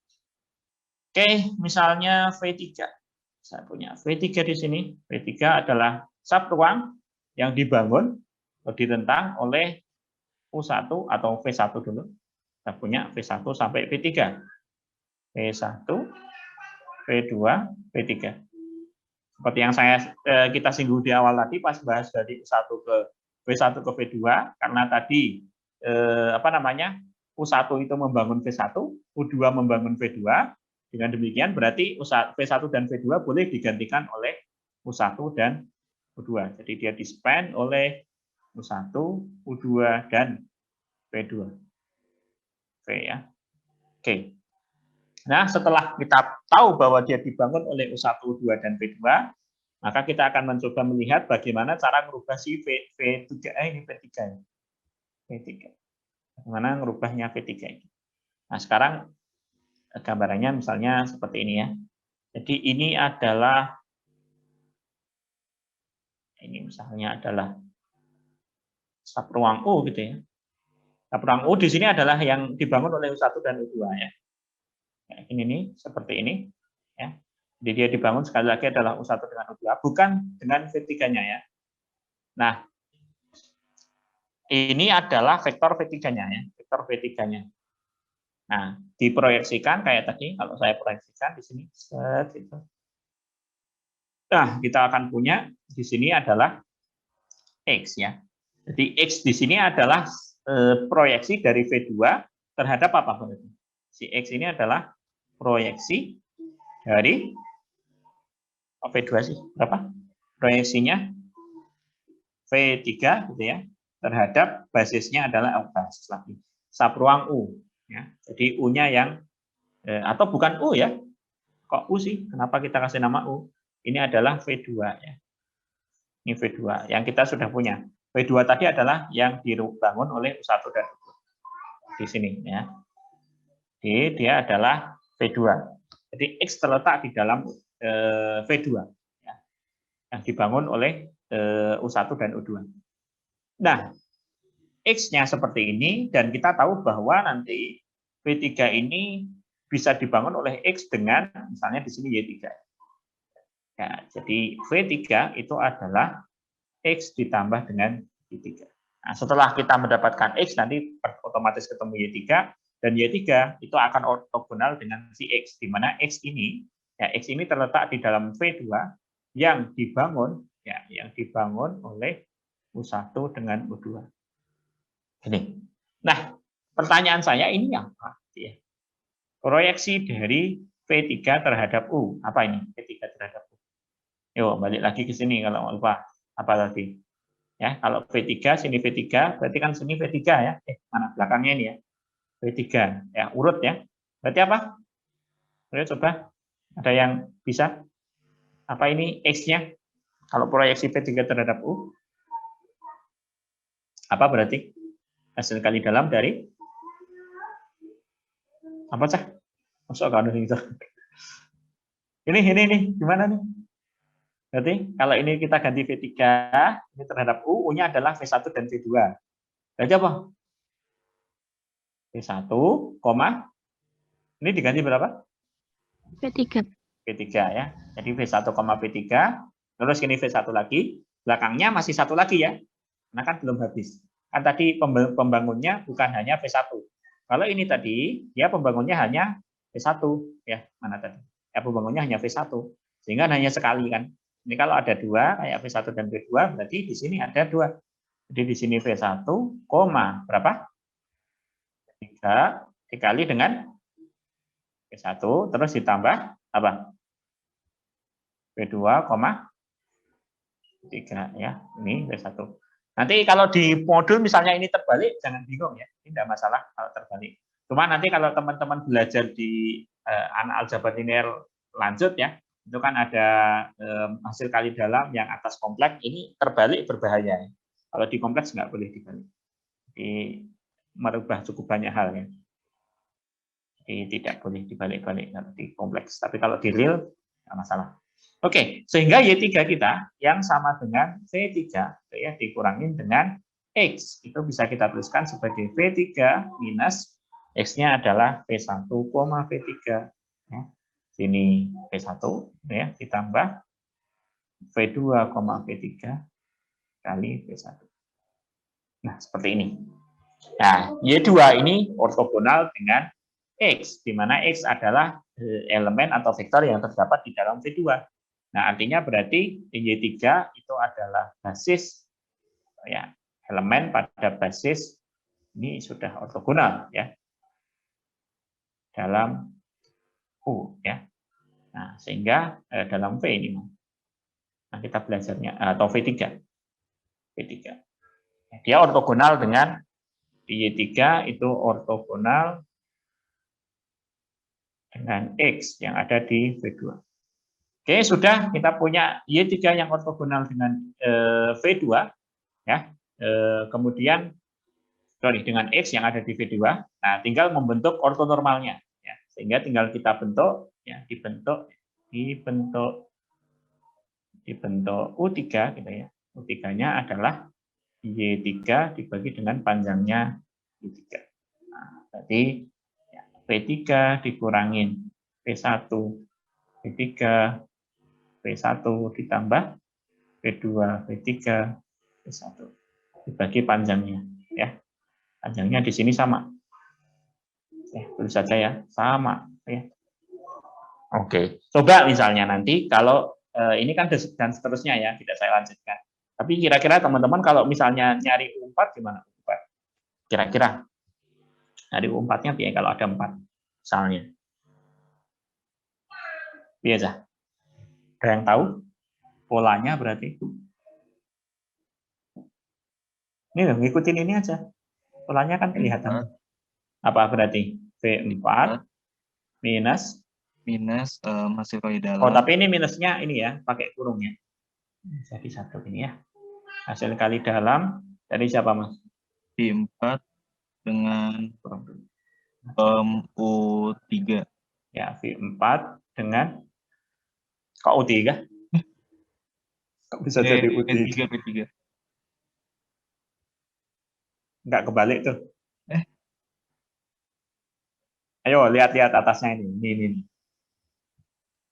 Oke, misalnya V3. Saya punya V3 di sini. V3 adalah subruang yang dibangun atau ditentang oleh U1 atau V1 dulu. Kita punya V1 sampai V3. V1, V2, V3. Seperti yang kita singgung di awal tadi pas bahas dari U1 ke V1 ke V2, karena tadi U1 itu membangun V1, U2 membangun V2. Dengan demikian berarti V1 dan V2 boleh digantikan oleh U1 dan U2. Jadi dia di-span oleh U1, U2 dan V2. Oke ya. Oke. Nah, setelah kita tahu bahwa dia dibangun oleh U1, U2 dan V2, maka kita akan mencoba melihat bagaimana cara merubah si V3 ini V3. Bagaimana merubahnya V3 ini. Nah, sekarang gambarannya misalnya seperti ini ya. Jadi ini misalnya adalah subruang U gitu ya. Subruang U di sini adalah yang dibangun oleh U1 dan U2 ya. Ya, ini nih seperti ini ya. Jadi dia dibangun sekali lagi adalah U1 dengan U2, bukan dengan V3-nya ya. Nah, ini adalah vektor V3-nya ya, vektor V3-nya. Nah, diproyeksikan kayak tadi, kalau saya proyeksikan di sini, gitu. Nah, kita akan punya di sini adalah X ya. Jadi X di sini adalah proyeksi dari V2 terhadap apa? Si X ini adalah proyeksi dari V2 sih, berapa? Proyeksinya V3 gitu ya, terhadap basisnya adalah basis lagi, subruang U. Ya. Jadi U-nya yang, atau bukan U ya, kok U sih? Kenapa kita kasih nama U? Ini adalah V2 ya. Ini V2 yang kita sudah punya. V2 tadi adalah yang dibangun oleh U1 dan U2. Di sini ya. Jadi dia adalah V2. Jadi X terletak di dalam V2 ya, yang dibangun oleh U1 dan U2. Nah, X-nya seperti ini, dan kita tahu bahwa nanti V3 ini bisa dibangun oleh X dengan misalnya di sini Y3. Ya, jadi V3 itu adalah X ditambah dengan Y3. Nah, setelah kita mendapatkan X, nanti otomatis ketemu Y3, dan Y3 itu akan ortogonal dengan si X, di mana X ini terletak di dalam V2 yang dibangun oleh U1 dengan U2. Ini. Nah, pertanyaan saya ini apa? Ya. Proyeksi dari V3 terhadap U. Apa ini? V3 terhadap U. Yuk, balik lagi ke sini kalau lupa. Apa tadi? Ya, kalau V3, sini V3, berarti kan sini V3 ya. Mana belakangnya ini ya? V3. Ya, urut ya. Berarti apa? Ayo coba. Ada yang bisa? Apa ini X-nya? Kalau proyeksi V3 terhadap U. Apa berarti? Hasil kali dalam dari apa cah? Masuk ke itu. Ini gimana nih? Berarti kalau ini kita ganti V3 ini terhadap U, U-nya adalah V1 dan V2. Berarti apa? V1, ini diganti berapa? V3. V3 ya. Jadi V1, V3 Terus ini V1 lagi, belakangnya masih satu lagi ya, karena kan belum habis. Kan tadi pembangunnya bukan hanya V1. Kalau ini tadi, ya pembangunnya hanya V1. Ya, mana tadi? Ya, pembangunnya hanya V1. Sehingga hanya sekali kan. Ini kalau ada dua, kayak V1 dan V2, berarti di sini ada dua. Jadi di sini V1, berapa? 3 dikali dengan V1, terus ditambah apa? V2, 3 ya. Ini V1. Nanti kalau di modul misalnya ini terbalik, jangan bingung ya. Ini tidak masalah kalau terbalik. Cuma nanti kalau teman-teman belajar di anak aljabar linear lanjut ya, itu kan ada hasil kali dalam yang atas kompleks, ini terbalik berbahaya. Kalau di kompleks nggak boleh dibalik. Jadi merubah cukup banyak hal ya. Jadi tidak boleh dibalik-balik di kompleks. Tapi kalau di real, nggak masalah. Oke, sehingga Y3 kita yang sama dengan V3 ya, dikurangin dengan X. Itu bisa kita tuliskan sebagai V3 minus X-nya adalah V1, V3. Ya. Sini V1 ya, ditambah V2, V3 kali V1. Nah, seperti ini. Nah, Y2 ini ortogonal dengan X, di mana X adalah elemen atau vektor yang terdapat di dalam V2. Nah, artinya berarti Y3 itu adalah basis ya, elemen pada basis ini sudah ortogonal ya. Dalam U ya. Nah, sehingga dalam V ini. Nah, kita belajarnya atau V3. V3. Dia ortogonal dengan Y3 itu ortogonal dengan X yang ada di V2. Oke, sudah kita punya Y3 yang ortogonal dengan V2 ya. Kemudian dengan X yang ada di V2. Nah, tinggal membentuk ortonormalnya ya. Sehingga tinggal kita bentuk ya, dibentuk U3 gitu ya. U3-nya adalah Y3 dibagi dengan panjangnya Y3. Nah, berarti ya, V3 dikurangin V1, V3, V1 ditambah V2, V3, V1 dibagi panjangnya ya. Panjangnya di sini sama. Ya, tulis saja ya, sama ya. Oke. Coba misalnya nanti kalau ini kan dan seterusnya ya, tidak saya lanjutkan. Tapi kira-kira teman-teman kalau misalnya nyari U4 gimana U4? Kira-kira nyari U4-nya biar kalau ada 4 misalnya. Biasa. Ada yang tahu polanya berarti? Ini loh, ngikutin ini aja. Polanya kan kelihatan. Apa berarti? V4 minus hasil kali dalam. Oh, tapi ini minusnya ini ya, pakai kurung ya. Jadi satu ini ya. Hasil kali dalam dari siapa, Mas? V4 dengan U3. Ya, V4 dengan kok U3? Kok bisa jadi U3? V3. Enggak kebalik tuh. Ayo lihat-lihat atasnya ini. Ini.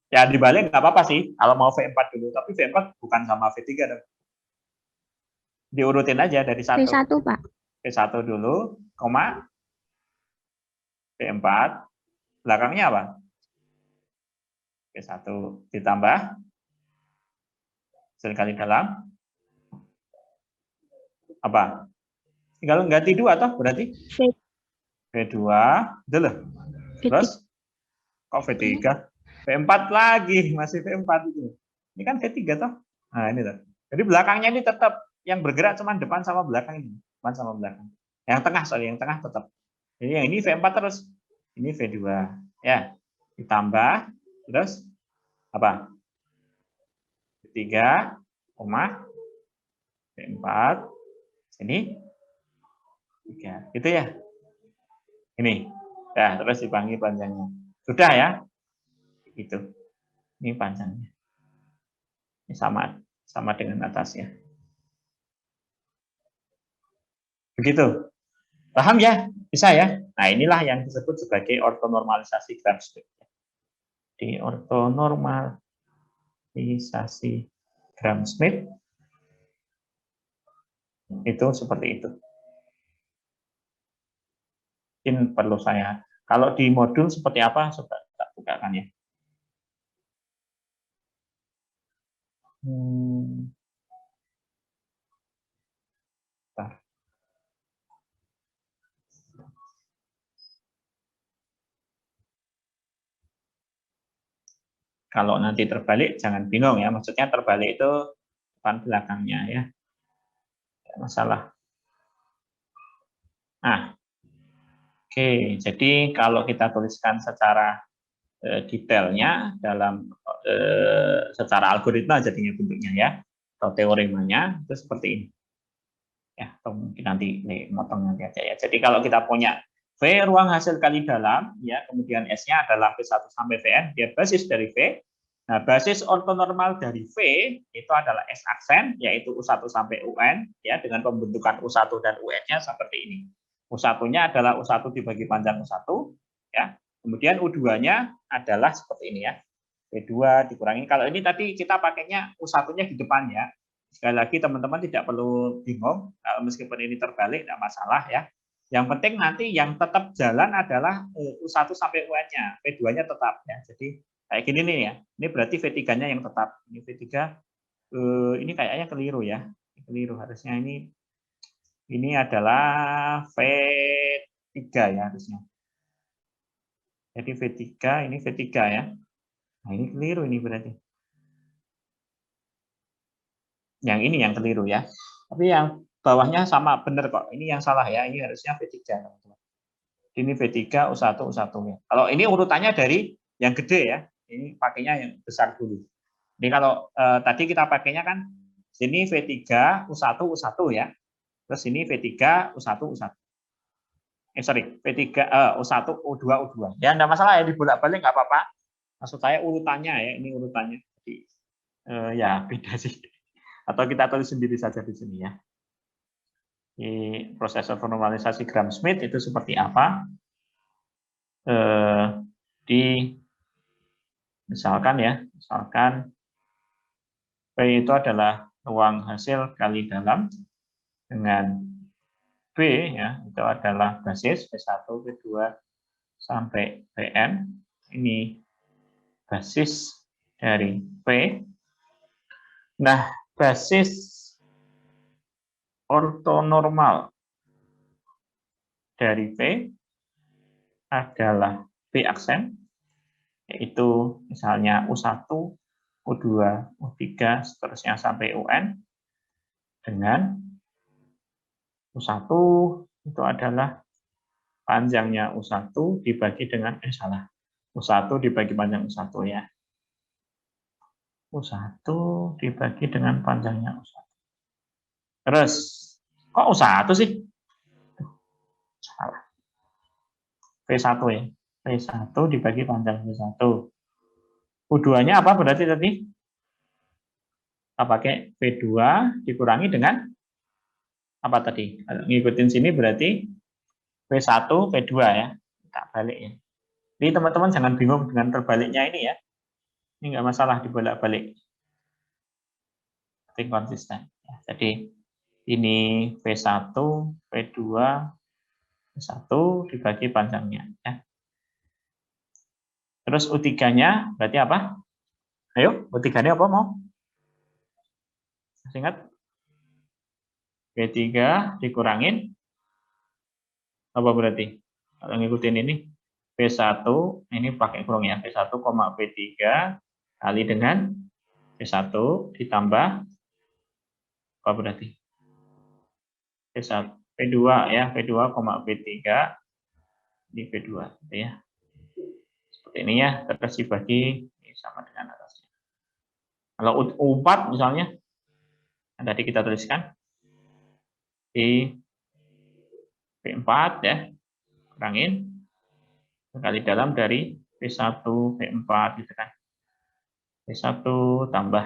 Ya dibalik nggak apa-apa sih. Kalau mau V4 dulu, tapi V4 bukan sama V3 dong. Diurutin aja dari satu. V1, Pak. V1 dulu, koma V4. Belakangnya apa? V1 ditambah hasil kali dalam apa? Tinggal ganti 2 toh berarti? V2 dulu. Terus kok V3? V4 lagi, masih V4 itu. Ini kan V3 toh. Nah, ini toh. Jadi belakangnya ini tetap yang bergerak cuma depan sama belakang ini. Depan sama belakang. Yang tengah, yang tengah tetap. Jadi yang ini V4 terus. Ini V2. Ya. Ditambah terus apa? V3, V4. Sini 3. Gitu ya. Ini. Nah, terus dibagi panjangnya. Sudah ya? Itu. Ini panjangnya. Ini sama dengan atasnya. Begitu. Paham ya? Bisa ya? Nah, inilah yang disebut sebagai ortonormalisasi Gram-Schmidt. Di ortonormalisasi Gram-Schmidt itu seperti itu. Mungkin perlu saya, kalau di modul seperti apa, coba tak bukakan ya. Bentar. Kalau nanti terbalik, jangan bingung ya. Maksudnya terbalik itu depan belakangnya ya. Tidak masalah. Nah, oke. Jadi kalau kita tuliskan secara detailnya dalam secara algoritma jadinya bentuknya ya, atau teoremanya itu seperti ini. Ya, atau mungkin nanti motong nanti aja ya. Jadi kalau kita punya V ruang hasil kali dalam, ya, kemudian S-nya adalah V1 sampai Vn, dia basis dari V. Nah, basis ortonormal dari V itu adalah S aksen, yaitu U1 sampai UN, ya, dengan pembentukan U1 dan UN-nya seperti ini. U1-nya adalah U1 dibagi panjang U1, ya. Kemudian U2-nya adalah seperti ini ya. V2 dikurangi. Kalau ini tadi kita pakainya U1-nya di depan ya. Sekali lagi teman-teman tidak perlu bingung, meskipun ini terbalik tidak masalah ya. Yang penting nanti yang tetap jalan adalah U1 sampai UN-nya, V2-nya tetap ya. Jadi kayak gini nih ya. Ini berarti V3-nya yang tetap. Ini V3 ini kayaknya keliru ya. Keliru, harusnya ini adalah V3 ya harusnya. Jadi V3, ini V3 ya. Nah, ini keliru ini berarti. Yang ini yang keliru ya. Tapi yang bawahnya sama benar kok. Ini yang salah ya. Ini harusnya V3 teman-teman. Ini V3 U1 U1 ya. Kalau ini urutannya dari yang gede ya. Ini pakainya yang besar dulu. Ini kalau tadi kita pakainya kan sini V3 U1 U1 ya. Terus ini V3 U1 U1. Sorry, V3 U1 U2 U2. Ya enggak masalah ya, dibolak-balik enggak apa-apa. Maksud saya urutannya ya, ini urutannya. Jadi ya beda sih. Atau kita tulis sendiri saja di sini ya. Di prosesor normalisasi Gram-Schmidt itu seperti apa? Misalkan ya, P itu adalah ruang hasil kali dalam dengan B ya, itu adalah basis P1, P2 sampai Pn. Ini basis dari P. Nah, basis ortonormal dari P adalah B aksen, yaitu misalnya U1, U2, U3, seterusnya sampai UN, dengan U1 itu adalah panjangnya U1 dibagi dengan, U1 dibagi panjang U1 ya. U1 dibagi dengan panjangnya U1. Terus, kok U1 sih? Salah. V1 ya. V1 dibagi panjang V1. U2-nya apa berarti tadi? Kita pakai V2 dikurangi dengan apa tadi? Kalau ngikutin sini berarti V1, V2 ya. Tak balik ya. Jadi teman-teman jangan bingung dengan terbaliknya ini ya. Ini nggak masalah dibolak-balik. Penting konsisten. Ya, jadi ini V1, V2, V1 dibagi panjangnya. Ya. Terus U3-nya berarti apa? Ayo, U3-nya apa mau? Masih ingat? V3 dikurangin apa berarti? Kalau ngikutin ini V1 ini pakai kurung ya, V1, V3 kali dengan V1 ditambah apa berarti? V1 V2 ya, V2, V3 di V2 gitu ya. Seperti ini ya, terus dibagi sama dengan atasnya. Kalau U4 misalnya tadi kita tuliskan di V4 ya, kurangin kali dalam dari V1 V4 gitu kan. V1 tambah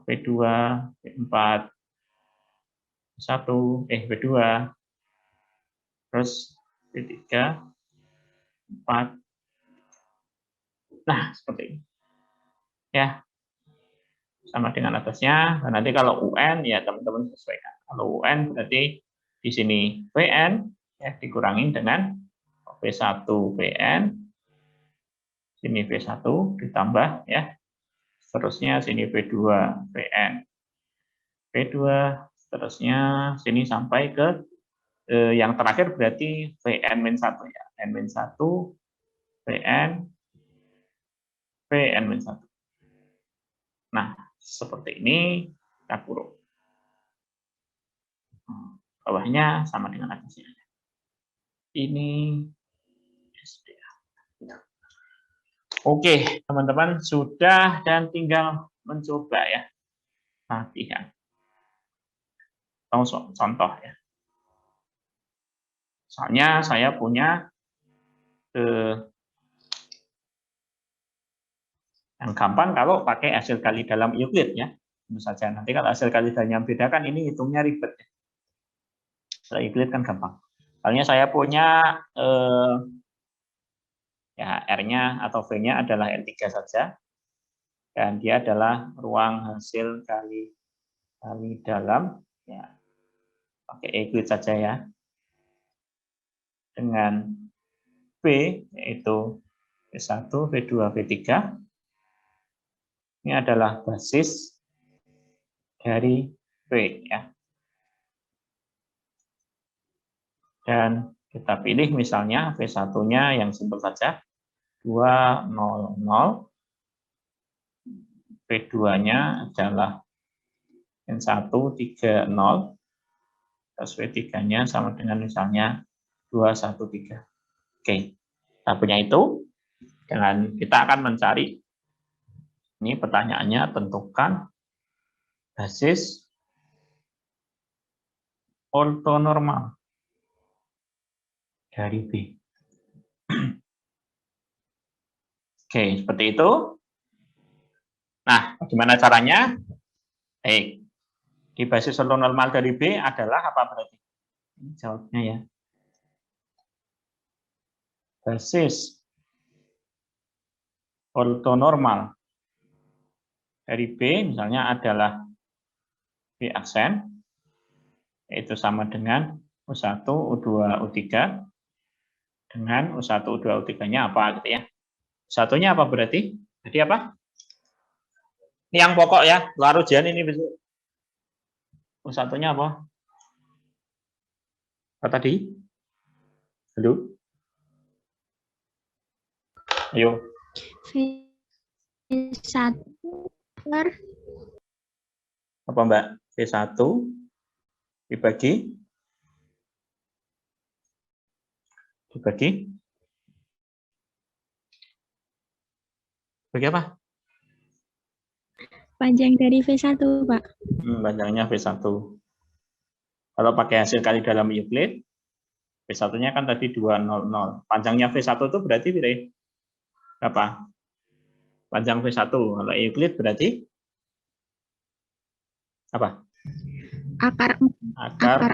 V2 V4 V1 V2 terus V3 4. Nah, seperti ini. Ya. sama dengan atasnya. Dan nanti kalau UN ya teman-teman sesuaikan. Kalau UN berarti di sini VN ya dikurangin dengan V1 VN, sini V1 ditambah ya. Seterusnya sini V2 VN. V2 seterusnya sini sampai ke yang terakhir berarti VN-1 ya. N-1 VN VN-1. Nah, seperti ini kita kurung. Bawahnya sama dengan atasnya. Ini SDA. Oke, teman-teman sudah dan tinggal mencoba ya. Latihan. Contoh ya. Soalnya saya punya yang gampang kalau pakai hasil kali dalam Euclid ya. Tentu saja nanti kalau hasil kali dalamnya beda kan ini hitungnya ribet ya. Kalau Euclid kan gampang. Soalnya saya punya ya R-nya atau V-nya adalah N3 saja. Dan dia adalah ruang hasil kali dalam ya. Pakai Euclid saja ya. Dengan V yaitu V1, V2, V3. Ini adalah basis dari V ya. Dan kita pilih misalnya V1-nya yang simpel saja 200. V2-nya adalah N1 30. Terus V3-nya sama dengan misalnya 213. Oke. Kita punya itu. Dan kita akan mencari ini pertanyaannya tentukan basis ortonormal dari B. Oke, seperti itu. Nah, bagaimana caranya? Baik. Di basis ortonormal dari B adalah apa berarti? Ini jawabnya ya. Basis ortonormal dari B misalnya adalah B aksen, yaitu sama dengan U1, U2, U3, dengan U1, U2, U3-nya apa gitu ya. U1-nya apa berarti? Jadi apa? Ini yang pokok ya, luar ujian ini besok. U1-nya apa? Apa tadi? Halo? Ayo. V1 per Apa Mbak? V1 dibagi apa? panjang dari V1, Pak. Panjangnya V1. Kalau pakai hasil kali dalam Euclid, V1-nya kan tadi 200. Panjangnya V1 itu berarti berapa? Panjang V1. Kalau Euclid berarti apa? Akar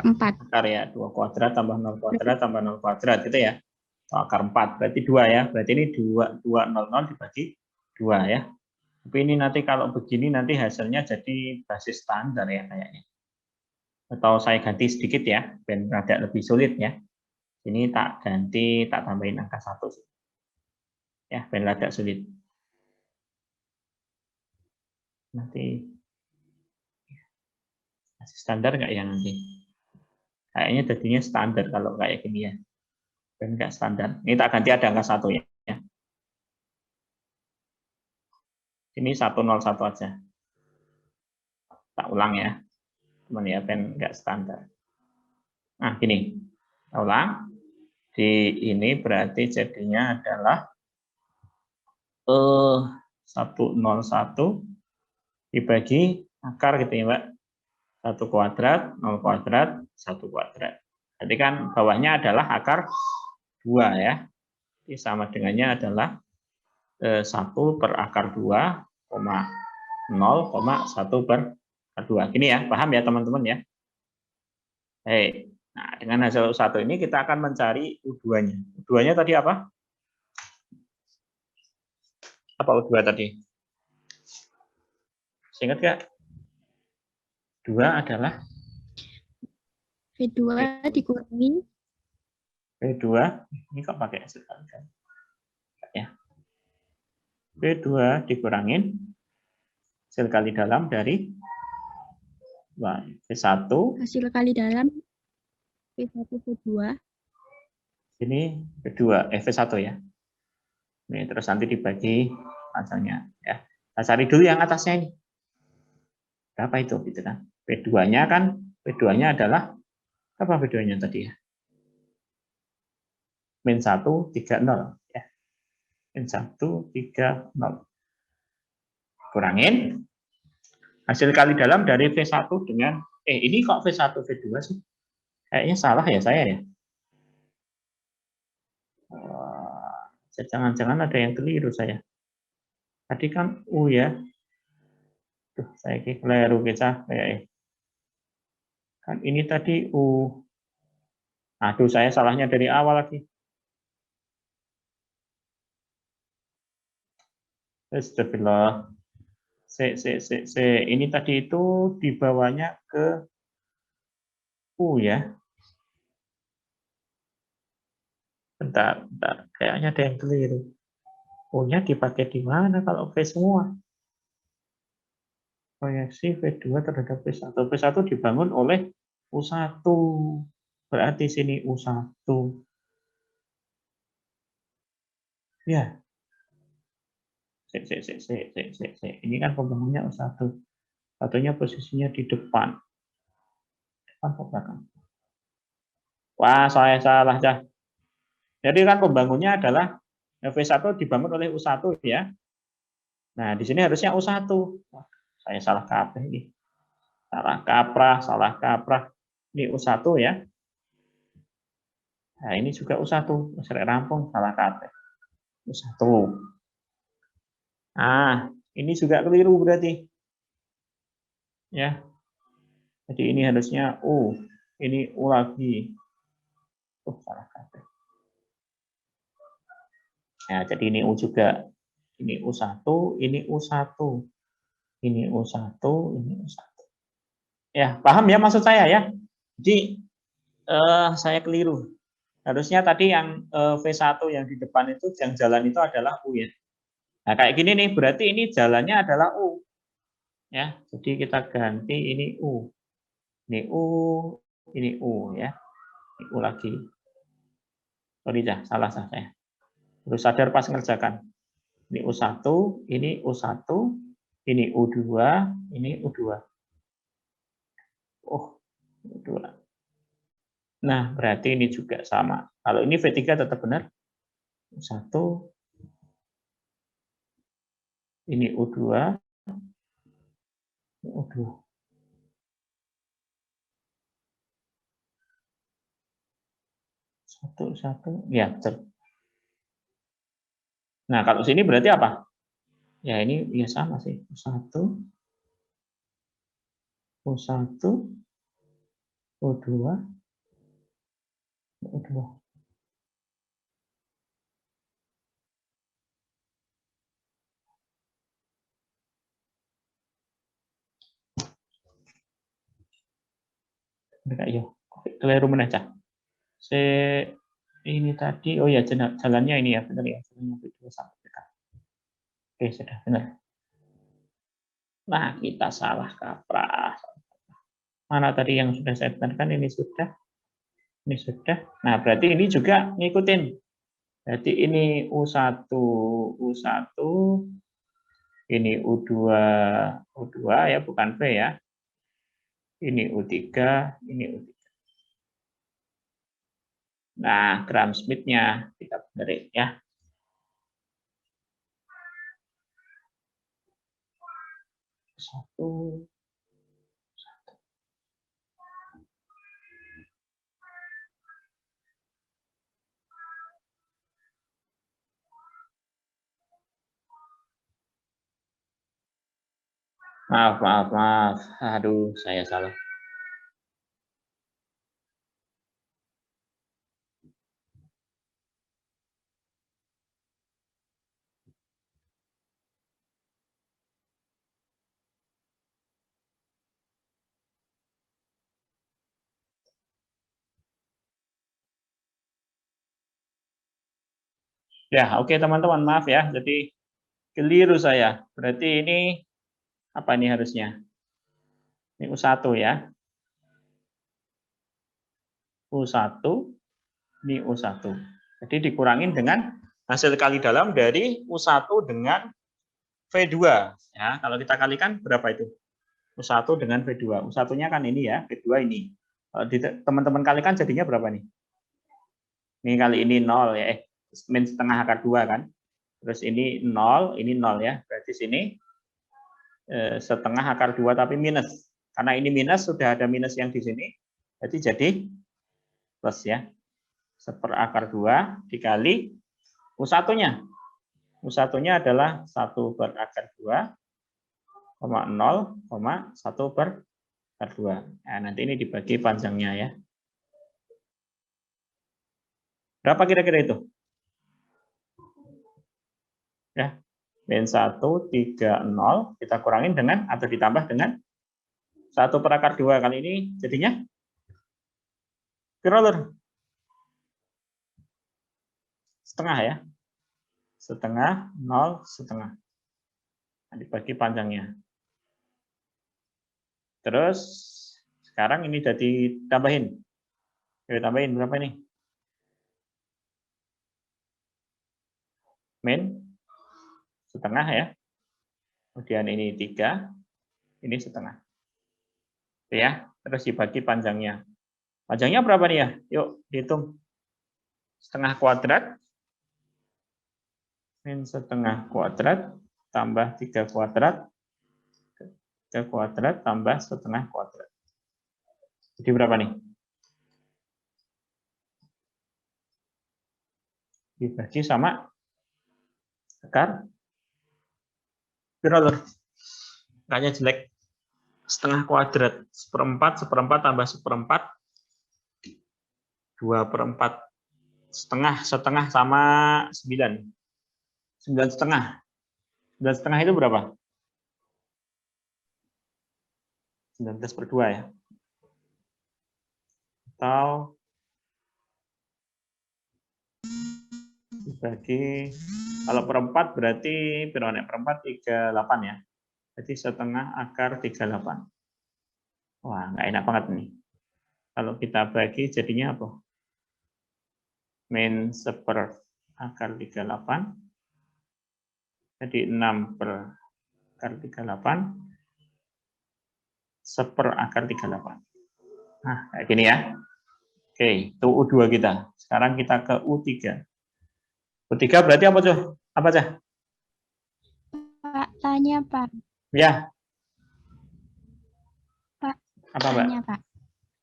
4. Akar ya, 2 kuadrat tambah 0 kuadrat tambah 0 kuadrat gitu ya. Akar 4 berarti 2 ya. Berarti ini 200 dibagi 2 ya. Tapi ini nanti kalau begini nanti hasilnya jadi basis standar ya kayaknya. Atau saya ganti sedikit ya, biar rada lebih sulit ya. Ini tak ganti, tak tambahin angka 1 sih. Ya, biar rada sulit. Nanti masih standar nggak ya nanti? Kayaknya jadinya standar kalau kayak gini ya. Dan nggak standar. Ini tak ganti ada angka 1 ya. Ini 101 aja. Tak ulang ya. Cuman ya pen nggak standar. Nah, gini. Tak ulang. Di ini berarti jadinya adalah 101 dibagi akar gitu ya, Mbak. 1 kuadrat, 0 kuadrat, 1 kuadrat. Jadi kan bawahnya adalah akar 2 ya. Jadi sama dengannya adalah 1 per akar 2, 0,1 per 2. Gini ya, paham ya teman-teman ya? Hei. Nah, dengan hasil 1 ini kita akan mencari U2-nya. U2-nya tadi apa? Apa U2 tadi? Ingat nggak? 2 adalah V2 dikurangi V2. Ini kok pakai hasil kali kan? Ya. V2 dikurangin hasil kali dalam dari V1. hasil kali dalam V1 V2 Ini V2, V1 ya. Ini terus nanti dibagi panjangnya ya. Kita cari dulu yang atasnya ini. Berapa itu gitu kan? V2-nya kan, V2-nya adalah apa V2-nya tadi ya? Min 1, 3, 0 ya. Min 1, 3, 0. Kurangin hasil kali dalam dari V1 dengan ini kok V1 V2 sih? Kayaknya salah ya saya ya. Jangan-jangan ada yang keliru saya. Tadi kan U ya. Tuh, saya keliru kita kayak kan ini tadi U. Aduh, saya salahnya dari awal lagi. Astagfirullah. Ini tadi itu dibawanya ke U ya. Bentar. Kayaknya ada yang keliru. U-nya dipakai di mana kalau V semua? Proyeksi V2 terhadap V1. V1 dibangun oleh U1. Berarti sini U1. Ya. Ini kan pembangunnya U1. Satunya posisinya di depan. Depan ke belakang. Wah, saya salah, Cah. Jadi kan pembangunnya adalah V1 dibangun oleh U1 ya. Nah, di sini harusnya U1. Wah, saya salah kaprah ini. Salah kaprah. Ini U1 ya. Nah, ini juga U1. Saya rampung, salah kaprah. U1. Nah, ini juga keliru berarti. Ya. Jadi ini harusnya U. Ini U lagi. Salah kaprah. Nah, jadi ini U juga. Ini U1, ini U1. Ini U1, ini U1. Ya, paham ya maksud saya ya? Jadi saya keliru. Harusnya tadi yang V1 yang di depan itu yang jalan itu adalah U ya. Nah, kayak gini nih, berarti ini jalannya adalah U. Ya, jadi kita ganti ini U. Ini U, ini U ya. Ini U lagi. Sorry, salah saya. Terus sadar pas ngerjakan. Ini U1, ini U1, ini U2, ini U2. Oh, U2. Nah, berarti ini juga sama. Kalau ini V3 tetap benar. U1, ini U2, ini U2. Satu, ya betul. Nah, kalau sini berarti apa? Ya ini ya sama sih. U1, U1, U2, U2. Enggak ya. Keliru mana, Cah? Ini tadi, oh ya jalannya ini ya, benar ya. Jalannya V2 sampai ke. Oke, sudah benar. Nah, kita salah kaprah. Mana tadi yang sudah saya benarkan? Ini sudah. Ini sudah. Nah, berarti ini juga ngikutin. Berarti ini U1, U1, ini U2, U2 ya, bukan V ya. Ini U3, ini U3. Nah, Gram Smith-nya kita benerin ya. Satu. Maaf. Aduh, saya salah. Ya, oke teman-teman, maaf ya. Jadi keliru saya. Berarti ini apa ini harusnya? Ini U1 ya. U1, ini U1. Jadi dikurangin dengan hasil kali dalam dari U1 dengan V2. Ya, kalau kita kalikan berapa itu? U1 dengan V2. U1-nya kan ini ya, V2 ini. Kalau teman-teman kalikan jadinya berapa nih? Ini kali ini 0 ya, min setengah akar 2 kan. Terus ini 0 ya. Berarti sini setengah akar 2 tapi minus. Karena ini minus, sudah ada minus yang di sini. Jadi plus ya. 1/akar 2 dikali U1-nya. U1-nya adalah 1/akar 2, 1/akar 2. Nah, nanti ini dibagi panjangnya ya. Berapa kira-kira itu? Ya, min 1, 3, 0, kita kurangin dengan, atau ditambah dengan 1/akar 2 kali ini, jadinya kira-kira setengah ya. Setengah, 0, setengah. Nah, dibagi panjangnya. Terus, sekarang ini udah ditambahin. Tambahin berapa ini? Min setengah ya. Kemudian ini 3, ini setengah. Oke ya, terus dibagi panjangnya. Panjangnya berapa nih ya? Yuk, dihitung. Setengah kuadrat. Min setengah kuadrat tambah 3 kuadrat. 3 kuadrat tambah setengah kuadrat. Jadi berapa nih? Dibagi sama akar. Berapa? Angkanya jelek. Setengah kuadrat. 1/4 tambah 1/4. 2/4. Setengah sama 9. 9,5. 9,5 itu berapa? 19/2 ya. Atau dibagi, kalau perempat berarti berapa? Perempat 38 ya. Jadi setengah akar 38. Wah, nggak enak banget nih. Kalau kita bagi jadinya apa? Min 1/akar 38. Jadi 6/akar 38. 1/akar 38. Nah, kayak gini ya. Oke, itu U2 kita. Sekarang kita ke U3. U3 berarti apa, Cah? Apa, Cah? Pak, tanya Pak. Ya. Pak, apa, Mbak? tanya Pak.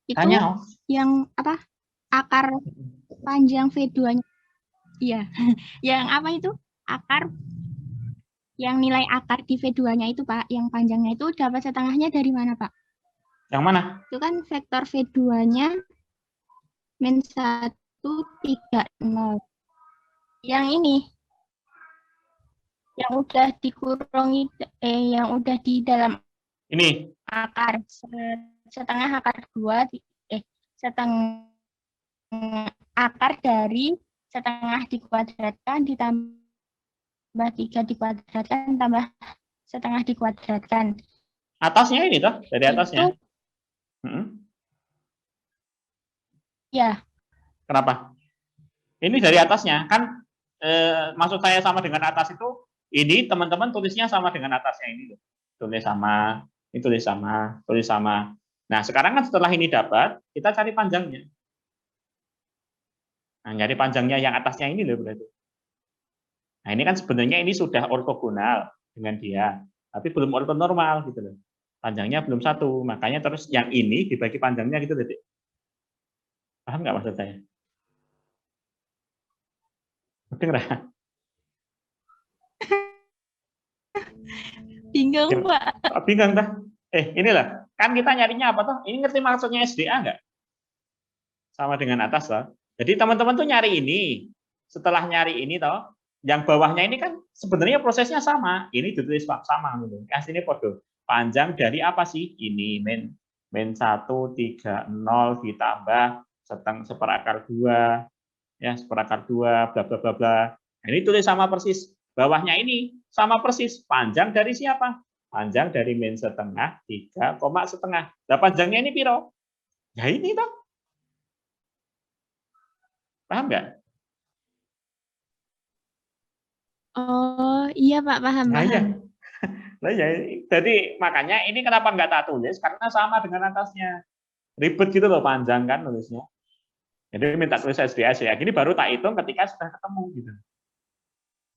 Itu Tanya, oh. yang apa? Akar panjang V2-nya. Iya. Yang apa itu? Akar yang nilai akar di V2-nya itu, Pak, yang panjangnya itu dapat setengahnya dari mana, Pak? Yang mana? Itu kan vektor V2-nya min 1, 3, 0. Yang ini. Yang udah dikurungi, yang udah di dalam ini akar setengah akar 2, setengah akar dari setengah dikuadratkan ditambah 3 dikuadratkan tambah setengah dikuadratkan. Atasnya ini toh, dari atasnya. Ya. Kenapa? Ini dari atasnya kan, maksud saya sama dengan atas itu, ini teman-teman tulisnya sama dengan atasnya ini loh. Tulis sama, ini tulis sama, tulis sama. Nah, sekarang kan setelah ini dapat, kita cari panjangnya. Nah, nyari panjangnya yang atasnya ini loh berarti. Nah, ini kan sebenarnya ini sudah ortogonal dengan dia, tapi belum ortonormal gitu loh. Panjangnya belum satu, makanya terus yang ini dibagi panjangnya gitu, Dedik. Paham nggak maksud saya? Dengar? Bingung, Pak. Bingung dah. Inilah, kan kita nyarinya apa toh? Ini ngerti maksudnya SDA nggak? Sama dengan atas toh. Jadi teman-teman tuh nyari ini. Setelah nyari ini toh, yang bawahnya ini kan sebenarnya prosesnya sama. Ini ditulis sama gitu. Kasih ini kode. Panjang dari apa sih? Ini min 1, 3, 0 ditambah 1/akar 2, ya 1/akar 2, bla bla bla bla. Nah, ini tulis sama persis. Bawahnya ini sama persis. Panjang dari siapa? Panjang dari min setengah 3, setengah. Nah, panjangnya ini piro? Ya ini toh. Paham nggak? Oh, iya Pak, paham, Nah, paham. ya. Nah, ya. Jadi makanya ini kenapa nggak tak tulis? Karena sama dengan atasnya. Ribet gitu loh, panjang kan nulisnya. Jadi minta tulis SDS ya. Gini baru tak hitung ketika sudah ketemu gitu.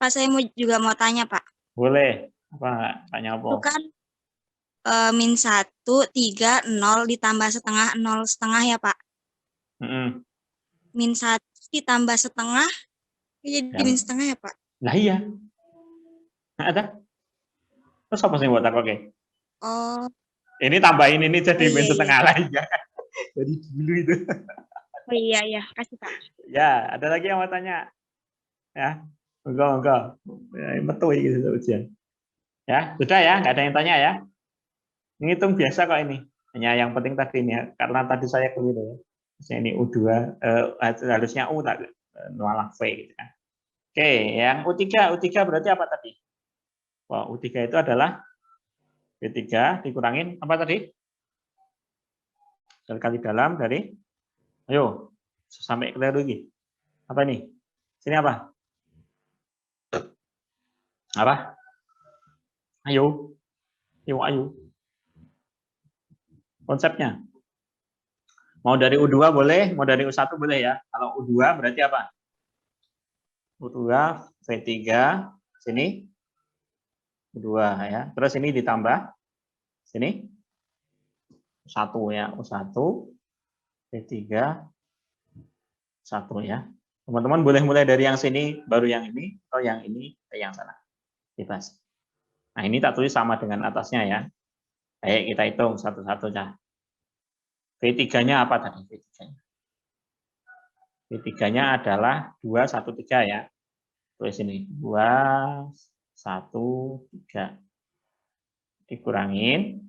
Pak, saya juga mau tanya, Pak. Boleh. Apa? Tanya Itu apa? kan min 1, 3, 0 ditambah setengah, 0 setengah ya, Pak. Min 1 ditambah setengah, jadi Ya. min setengah ya, Pak. Nah iya. Nah, ada. Terus apa sih buat aku? Oke. Oh, Ini tambahin ini jadi Oh, iya, min iya. setengah lagi ya. Jadi dulu itu. oh iya, kasih, Pak. Ya, ada lagi yang mau tanya? Ya. Enggak. Ya, metu gitu ujian. Ya, sudah ya, nggak ada yang tanya ya. Ngitung biasa kok ini. Hanya yang penting tadi ini ya, karena tadi saya keliru ya. Harusnya ini U2, harusnya U tak nolak V gitu kan. Oke, yang U3 berarti apa tadi? Wah, U3 itu adalah V3 dikurangin apa tadi? Kali dalam dari, ayo, sampai keliru lagi. Apa ini? Sini apa? Apa? Ayo. Konsepnya. Mau dari U2 boleh, mau dari U1 boleh ya. Kalau U2 berarti apa? U2, V3, sini. U2 ya. Terus ini ditambah, sini. U1 ya. U1, V3, 1 ya. Teman-teman boleh mulai dari yang sini, baru yang ini, atau yang ini ke yang sana. Bebas. Nah, ini tak tulis sama dengan atasnya ya. Baik, kita hitung satu-satu ya. V3-nya apa tadi? V3-nya. V3-nya adalah 213 ya. Tulis ini 213 dikurangin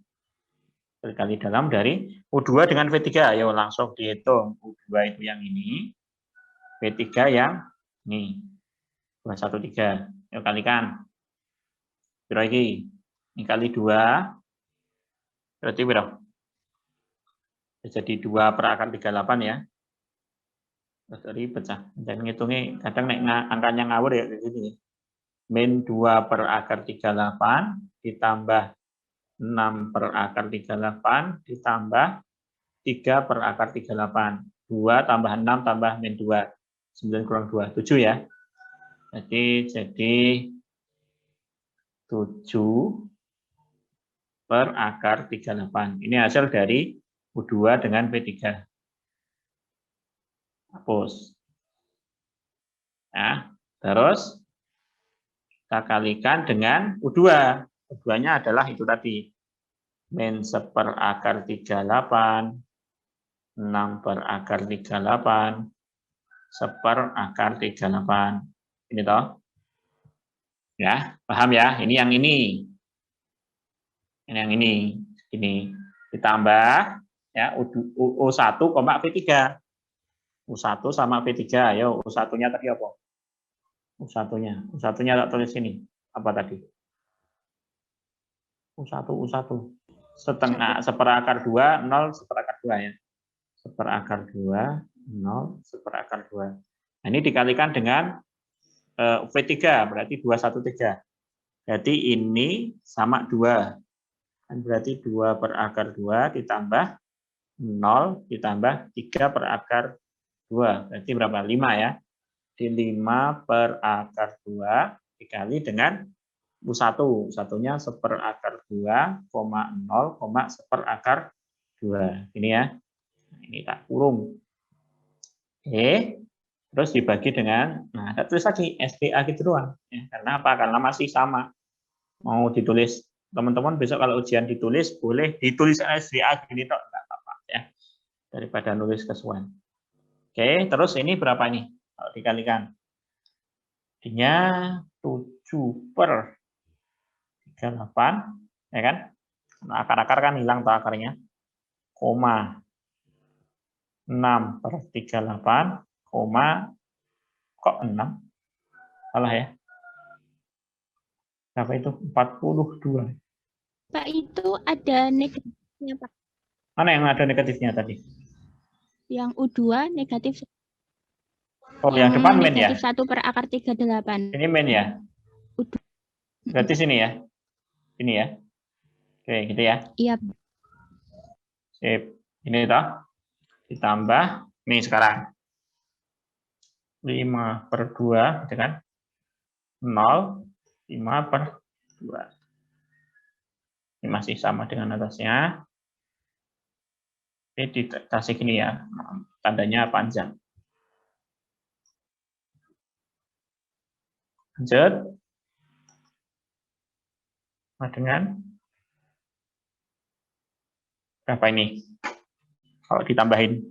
berkali dalam dari U2 dengan V3. Ayo langsung dihitung. U2 itu yang ini, V3 yang ini. 213. Yuk kalikan. Berapa lagi? Ini kali 2 berarti berapa? Jadi 2 per akar 38 ya. Terus dari pecah. Dan ngitungnya kadang angkanya ngawur ya kayak gini. Min 2 per akar 38 ditambah 6 per akar 38 ditambah 3 per akar 38. 2 tambah 6 tambah min 2. 9 kurang 2, 7 ya. Jadi 7 per akar 38. Ini hasil dari U2 dengan V3. Hapus. Nah, terus kita kalikan dengan U2. U2-nya adalah itu tadi. Min 1 per akar 38, 6 per akar 38, 1 per akar 38. Ini toh. Ya, paham ya? Ini yang ini. Ini yang ini. Ini ditambah ya U1, V3. U1 sama V3. Ayo, U1-nya tadi apa? U1-nya tak tulis sini. Apa tadi? U1. Setengah, 1 per akar 2, 0, 1 per akar 2 ya. 1 per akar 2, 0, 1 per akar 2. Nah, ini dikalikan dengan V3, berarti 213. Jadi ini sama 2. Dan berarti 2 per akar 2 ditambah 0 ditambah 3 per akar 2. Berarti berapa? 5 ya. Di 5 per akar 2 dikali dengan U1. U1-nya 1 per akar 2, 0, 1 per akar 2. Ini ya. Ini tak kurung. Oke. Terus dibagi dengan, nah ada tulis lagi SPA gitu doang. Ya, karena apa? Karena masih sama. Mau ditulis, teman-teman besok kalau ujian ditulis, boleh ditulis SPA gini toh, enggak apa-apa ya. Daripada nulis kesuwen. Oke, terus ini berapa nih? Kalau dikalikan. Jadinya 7 per 38, ya kan? Nah, akar-akar kan hilang tuh akarnya. 6 per 38, kok 6? Salah ya. Berapa itu? 42. Pak, itu ada negatifnya, Pak. Mana yang ada negatifnya tadi? Yang U2 negatif. Oh, yang depan min ya? Negatif 1 per akar 38. Ini min ya? U2. Berarti sini ya? Ini ya? Oke, gitu ya. Iya. Sip. Ini toh. Ditambah. Nih sekarang. 5/2, gitu kan? 0, 5/2. Ini masih sama dengan atasnya. Ini dikasih gini ya. Tandanya panjang. Lanjut. Nah, dengan berapa ini? Kalau ditambahin.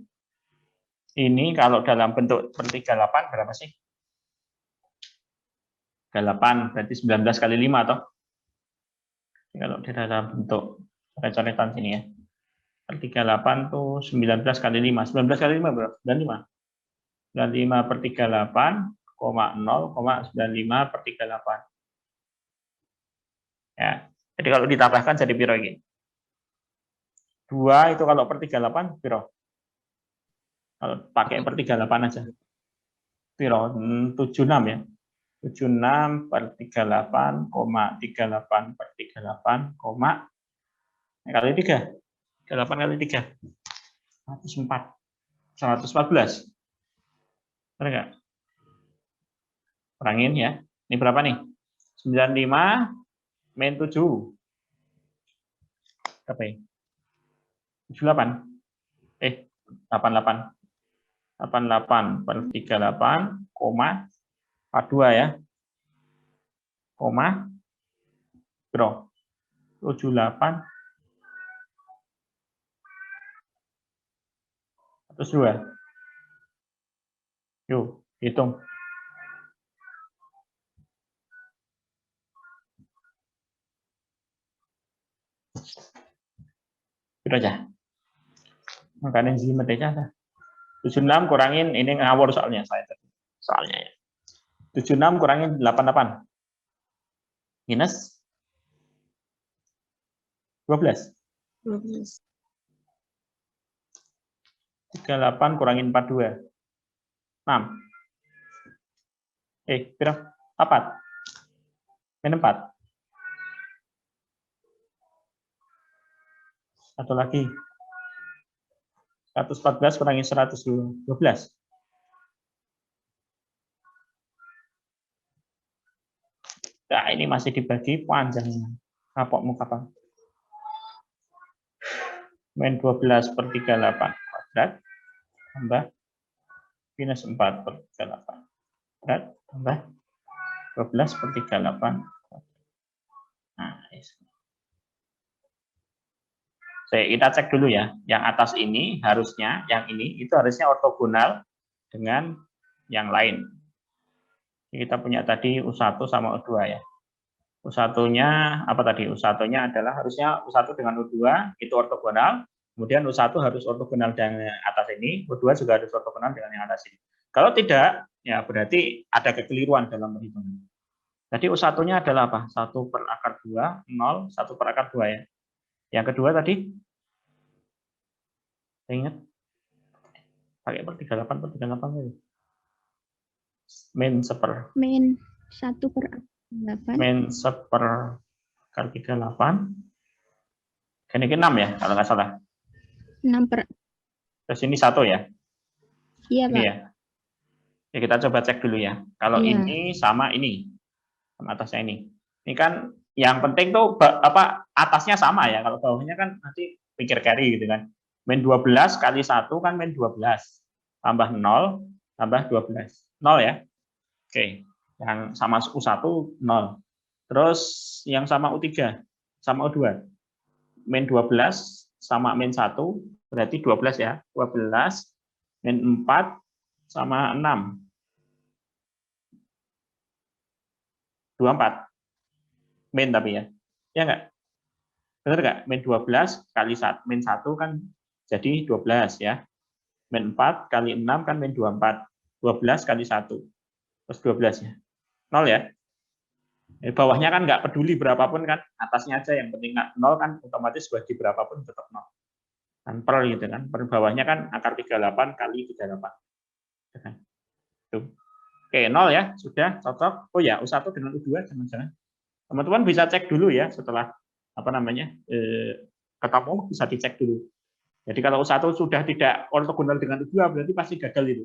Ini kalau dalam bentuk per 38 berapa sih? 38 berarti 19 kali 5 toh. Kalau di dalam bentuk coret-coretan sini ya. Per 38 tuh 19 kali 5. 19 kali 5 berapa? 95. 95 per 38, 0,95 per 38. Ya. Jadi kalau ditambahkan jadi piro ini? 2 itu kalau per 38 piro? Kalau pakai per 38 aja. Piro? 76 ya. 76 per 38,38 per 38, kali 3. 8 kali 3. 104. 114. Benar nggak? Kurangin ya. Ini berapa nih? 95 min 7. Berapa ya? 78. 88. 88 per 38, 42 ya. Bro. 78. 102. Yuk, hitung. Itu aja. Makanya zimat aja. 76 kurangin, ini ngawur soalnya saya tadi. Soalnya ya. 76 kurangin 88. Minus 12. 12. 38 kurangin 42. 6. Berapa? 4. Min 4. Satu lagi. 114 kurangi 112. Nah, ini masih dibagi panjangnya. Kapok muka apa? Min 12 per 38 kuadrat. Tambah minus 4 per 38 kuadrat. Tambah 12 per 38 kuadrat. Nah, kita cek dulu ya. Yang atas ini harusnya, yang ini itu harusnya ortogonal dengan yang lain. Kita punya tadi U1 sama U2 ya. U1-nya apa tadi? U1-nya adalah harusnya U1 dengan U2 itu ortogonal. Kemudian U1 harus ortogonal dengan atas ini, U2 juga harus ortogonal dengan yang atas ini. Kalau tidak, ya berarti ada kekeliruan dalam perhitungan. Jadi U1-nya adalah apa? 1 per akar 2, 0, 1 per akar 2 ya. Yang kedua tadi, ingat, pakai per 38 per 38 tadi. Min 1 Min 1 per akar 8. Min 1 per akar 38. Ini 6 ya, kalau nggak salah. 6 per. Terus ini 1 ya? Iya, Pak. Ini ya. Ya, kita coba cek dulu ya. Kalau Iya. ini sama ini, sama atasnya ini. Ini kan yang penting tuh apa atasnya sama ya. Kalau bawahnya kan nanti pikir carry gitu kan. Min 12 kali 1 kan min 12. Tambah 0, tambah 12. 0 ya. Oke. Yang sama U1 0. Terus yang sama U3 sama U2. Min 12 sama min 1 berarti 12 ya. 12 min 4 sama 6. 24. Min tapi ya. Ya enggak? Benar enggak? Min 12 kali 1, min 1 kan jadi 12 ya. Min 4 kali 6 kan min 24. 12 kali 1. Terus 12 ya. 0 ya. Bawahnya kan nggak peduli berapapun kan, atasnya aja yang penting nggak 0 kan, otomatis bagi berapapun tetap 0. Kan per gitu kan, per bawahnya kan akar 38 kali 38. Gitu kan. Tuh. Oke, 0 ya, sudah cocok. Oh ya, U1 dengan U2 jangan-jangan. Teman-teman bisa cek dulu ya setelah apa namanya ketemu, bisa dicek dulu. Jadi kalau U1 sudah tidak ortogonal dengan U2 berarti pasti gagal itu.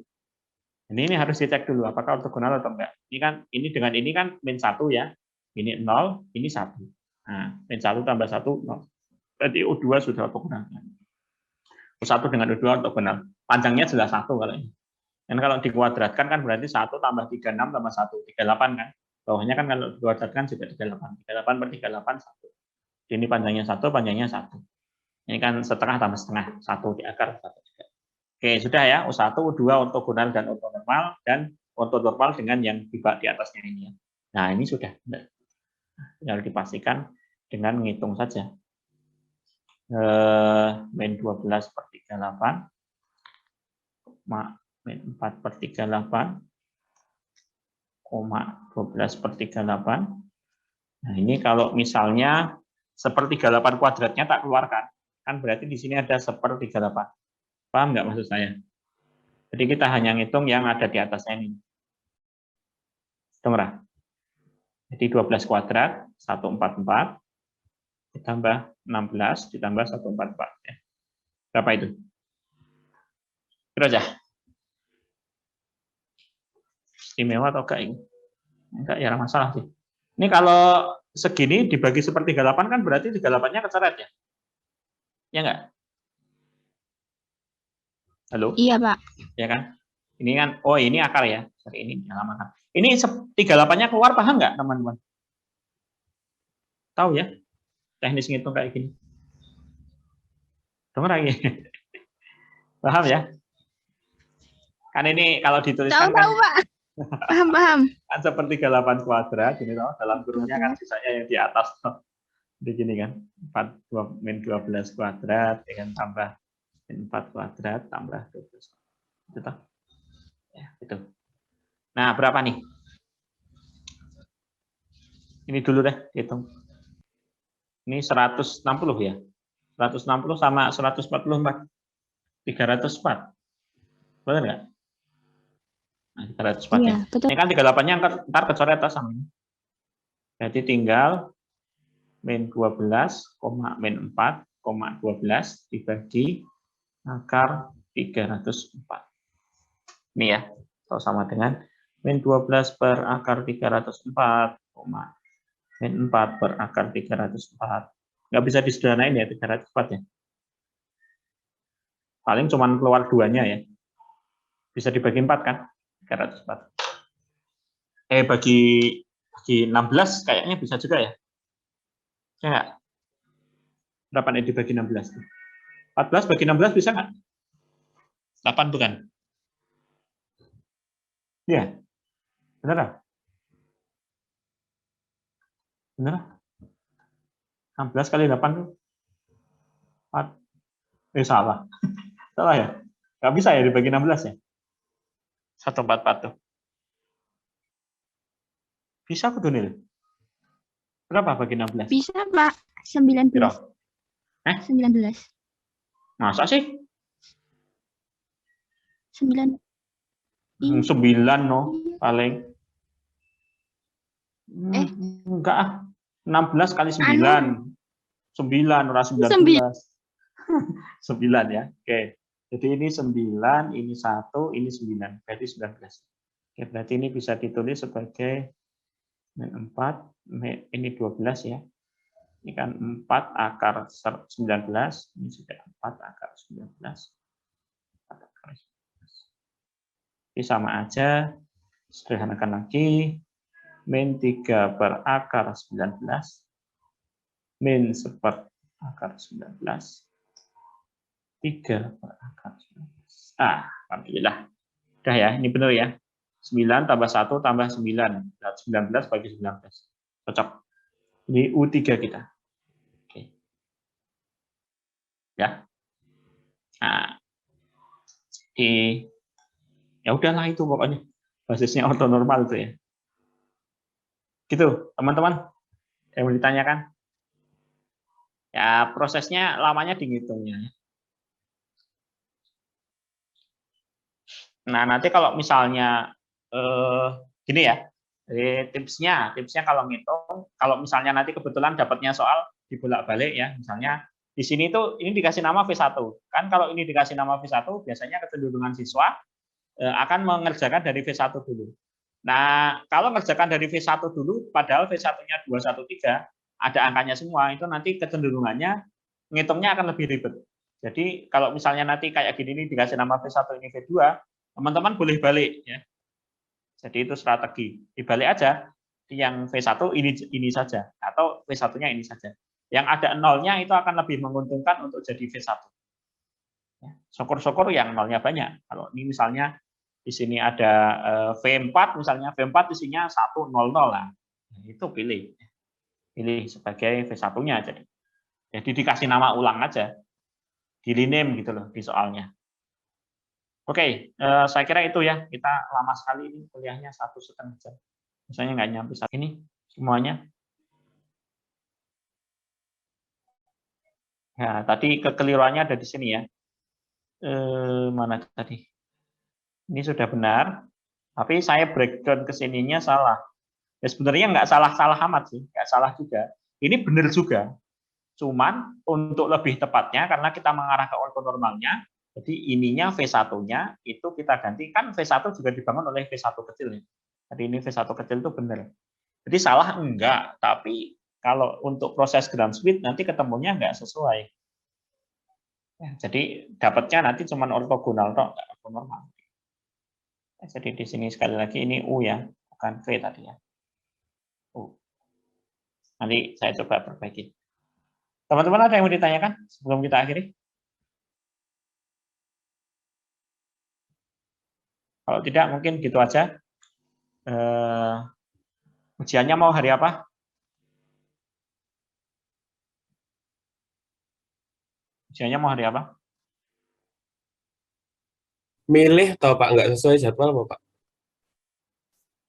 Ini harus dicek dulu apakah ortogonal atau enggak. Ini kan ini dengan ini kan min 1 ya. Ini 0, ini 1. Nah, min 1 tambah 1 0. Berarti U2 sudah ortogonal. U1 dengan U2 ortogonal. Panjangnya jelas 1 kalau ini. Dan kalau dikuadratkan kan berarti 1 tambah 36 tambah 1, 38 kan. Bawahnya kan kalau dikuadratkan juga 38. 38 per 38, 1. Ini panjangnya 1, panjangnya 1. Ini kan setengah tambah setengah, 1 di akar 1 juga. Oke, sudah ya. U1, U2 ortogonal dan ortonormal, dan ortonormal dengan yang di atasnya ini. Nah, ini sudah. Tinggal dipastikan dengan menghitung saja. Min 12 per 38, min 4 per 38, 12 per 38. Nah, ini kalau misalnya sepertiga 8 kuadratnya tak keluarkan, kan berarti di sini ada sepertiga 8. Paham nggak maksud saya? Jadi kita hanya ngitung yang ada di atasnya ini. Dengar? Jadi 12 kuadrat, 144, ditambah 16, ditambah 144. Ya. Berapa itu? Kira aja. Istimewa atau enggak ini? Enggak, ya masalah sih. Ini kalau segini dibagi sepertiga 8 kan berarti 38-nya kecoret ya? Ya enggak? Halo? Iya, Pak. Ya kan? Ini kan, oh ini akar ya. Sorry, ini halaman. Ini 38-nya keluar, paham nggak teman-teman? Tahu ya? Teknis ngitung kayak gini. Dengar lagi. Paham ya? Kan ini kalau dituliskan Tahu, kan, Pak. Paham. kan sepertiga 8 kuadrat, ini toh, dalam kurungnya kan sisanya yang di atas toh. Begini kan, min 12 kuadrat dengan tambah min 4 kuadrat tambah 12. Itu toh. Ya, itu. Nah, berapa nih? Ini dulu deh, hitung. Ini 160 ya. 160 sama 144. 304. Benar nggak? Nah, 304 Iya, ya. betul. Ini kan 38-nya ntar kecoret sama ini. Jadi tinggal min 12, min 4, 12 dibagi akar 304. Ini ya, atau sama dengan min 12 per akar 304, min 4 per akar 304. Nggak bisa disederhanain ya 304 ya. Paling cuma keluar duanya ya. Bisa dibagi 4 kan? 304. Bagi 16 kayaknya bisa juga ya. Ya nggak? Berapa nih dibagi 16? 14 bagi 16 bisa nggak? 8 bukan? Iya. Benar nggak? Benar? 16 kali 8 tuh 4. Salah. Salah ya? Nggak bisa ya dibagi 16 ya? 144 tuh. Bisa aku tuh Nil? Berapa bagi 16? Bisa, Pak. 19. Kira? 19. Masa sih? 9. 9 no, paling. Eh. Enggak ah. 16 kali 9. 9, ora 19. 9 ya. Oke. Jadi ini 9, ini 1, ini 9. Berarti 19. Oke, berarti ini bisa ditulis sebagai min 4, ini 12 ya. Ini kan 4 akar 19, ini juga 4 akar 19. 4 akar 19. Ini sama aja, sederhanakan lagi, min 3 per akar 19, min 1 akar 19, 3 per akar 19. Alhamdulillah. Udah ya, ini benar ya. 9 tambah 1 tambah 9. 19 bagi 19. Cocok. Ini U3 kita. Oke. Ya. Nah, ya udahlah itu pokoknya. Basisnya ortonormal itu ya. Gitu, teman-teman. Yang mau ditanyakan? Ya, prosesnya lamanya dihitungnya. Nah, nanti kalau misalnya gini ya, jadi tipsnya kalau ngitung, kalau misalnya nanti kebetulan dapatnya soal dibolak-balik ya, misalnya di sini tuh ini dikasih nama V1. Kan kalau ini dikasih nama V1, biasanya kecenderungan siswa akan mengerjakan dari V1 dulu. Nah, kalau mengerjakan dari V1 dulu, padahal V1-nya 213, ada angkanya semua, itu nanti kecenderungannya ngitungnya akan lebih ribet. Jadi kalau misalnya nanti kayak gini nih dikasih nama V1 ini V2, teman-teman boleh balik ya. Jadi itu strategi. Dibalik aja yang V1 ini saja atau V1-nya ini saja. Yang ada nolnya itu akan lebih menguntungkan untuk jadi V1. Syukur-syukur yang nolnya banyak. Kalau ini misalnya di sini ada V4 misalnya, V4 isinya 100 lah. Itu pilih sebagai V1-nya jadi. Jadi dikasih nama ulang aja. Di rename gitu loh di soalnya. Oke, saya kira itu ya. Kita lama sekali ini kuliahnya 1,5 jam. Misalnya nggak nyampe saat ini semuanya. Ya, tadi kekeliruannya ada di sini ya. Mana tadi? Ini sudah benar, tapi saya breakdown ke sininya salah. Ya sebenarnya nggak salah-salah amat sih, nggak salah juga. Ini benar juga. Cuman untuk lebih tepatnya karena kita mengarah ke ortonormalnya, jadi ininya V1-nya itu kita ganti, kan V1 juga dibangun oleh V1 kecil ya. Jadi ini V1 kecil itu benar. Jadi salah enggak, tapi kalau untuk proses ground speed nanti ketemunya enggak sesuai. Ya, jadi dapatnya nanti cuma ortogonal toh, enggak ortonormal. Ya, jadi di sini sekali lagi ini U ya, bukan V tadi ya. U. Nanti saya coba perbaiki. Teman-teman ada yang mau ditanyakan sebelum kita akhiri? Kalau tidak mungkin gitu aja. Ujiannya mau hari apa? Ujiannya mau hari apa? Milih atau Pak nggak sesuai jadwal apa Pak?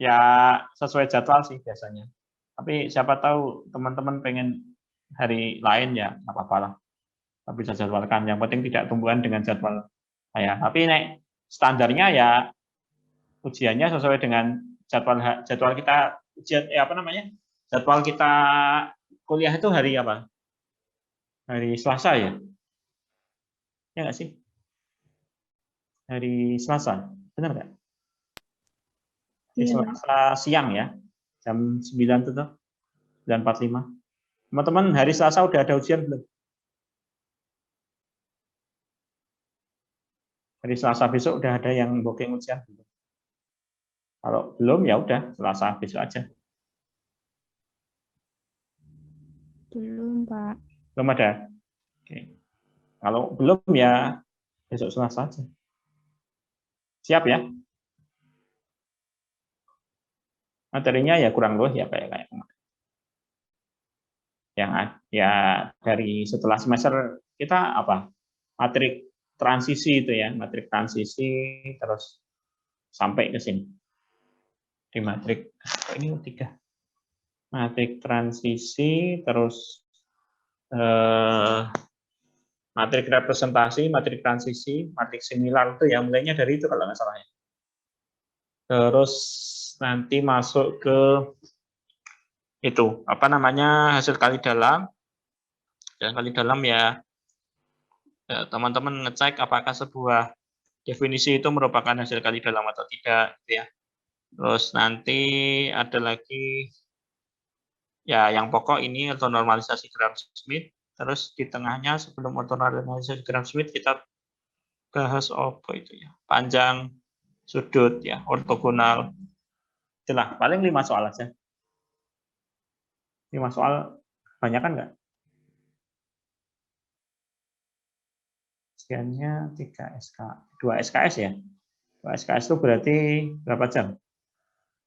Ya sesuai jadwal sih biasanya. Tapi siapa tahu teman-teman pengen hari lain ya nggak apa-apa lah. Tapi bisa jadwalkan. Yang penting tidak tumbuhan dengan jadwal saya. Tapi standarnya ya ujiannya sesuai dengan jadwal kita ujian apa namanya? Jadwal kita kuliah itu hari apa? Hari Selasa ya? Ya nggak sih? Hari Selasa, benar nggak? Hari Selasa siang ya, jam 9 tuh, 9.45. Teman-teman, hari Selasa udah ada ujian belum? Hari Selasa besok udah ada yang booking ujian belum? Kalau belum ya udah Selasa besok aja. Belum, Pak. Belum ada. Oke. Kalau belum ya besok Selasa aja. Siap ya? Materinya ya kurang lebih ya kayak yang ya dari setelah semester kita apa? Matrik transisi itu ya, matrik transisi terus sampai ke sini. Di matrik ini 3. Matrik transisi terus matrik representasi, matrik transisi, matrik similar itu ya mulainya dari itu kalau nggak salah ya. Terus nanti masuk ke itu apa namanya hasil kali dalam. Dan kali dalam ya teman-teman ngecek apakah sebuah definisi itu merupakan hasil kali dalam atau tidak gitu ya. Terus nanti ada lagi ya yang pokok ini ortonormalisasi Gram-Schmidt. Terus di tengahnya sebelum ortonormalisasi Gram-Schmidt kita bahas apa itu ya, panjang, sudut ya, ortogonal. Itulah paling 5 soal aja. 5 soal banyak kan nggak? Sekiannya 3 SK, 2 SKS ya. 2 SKS itu berarti berapa jam?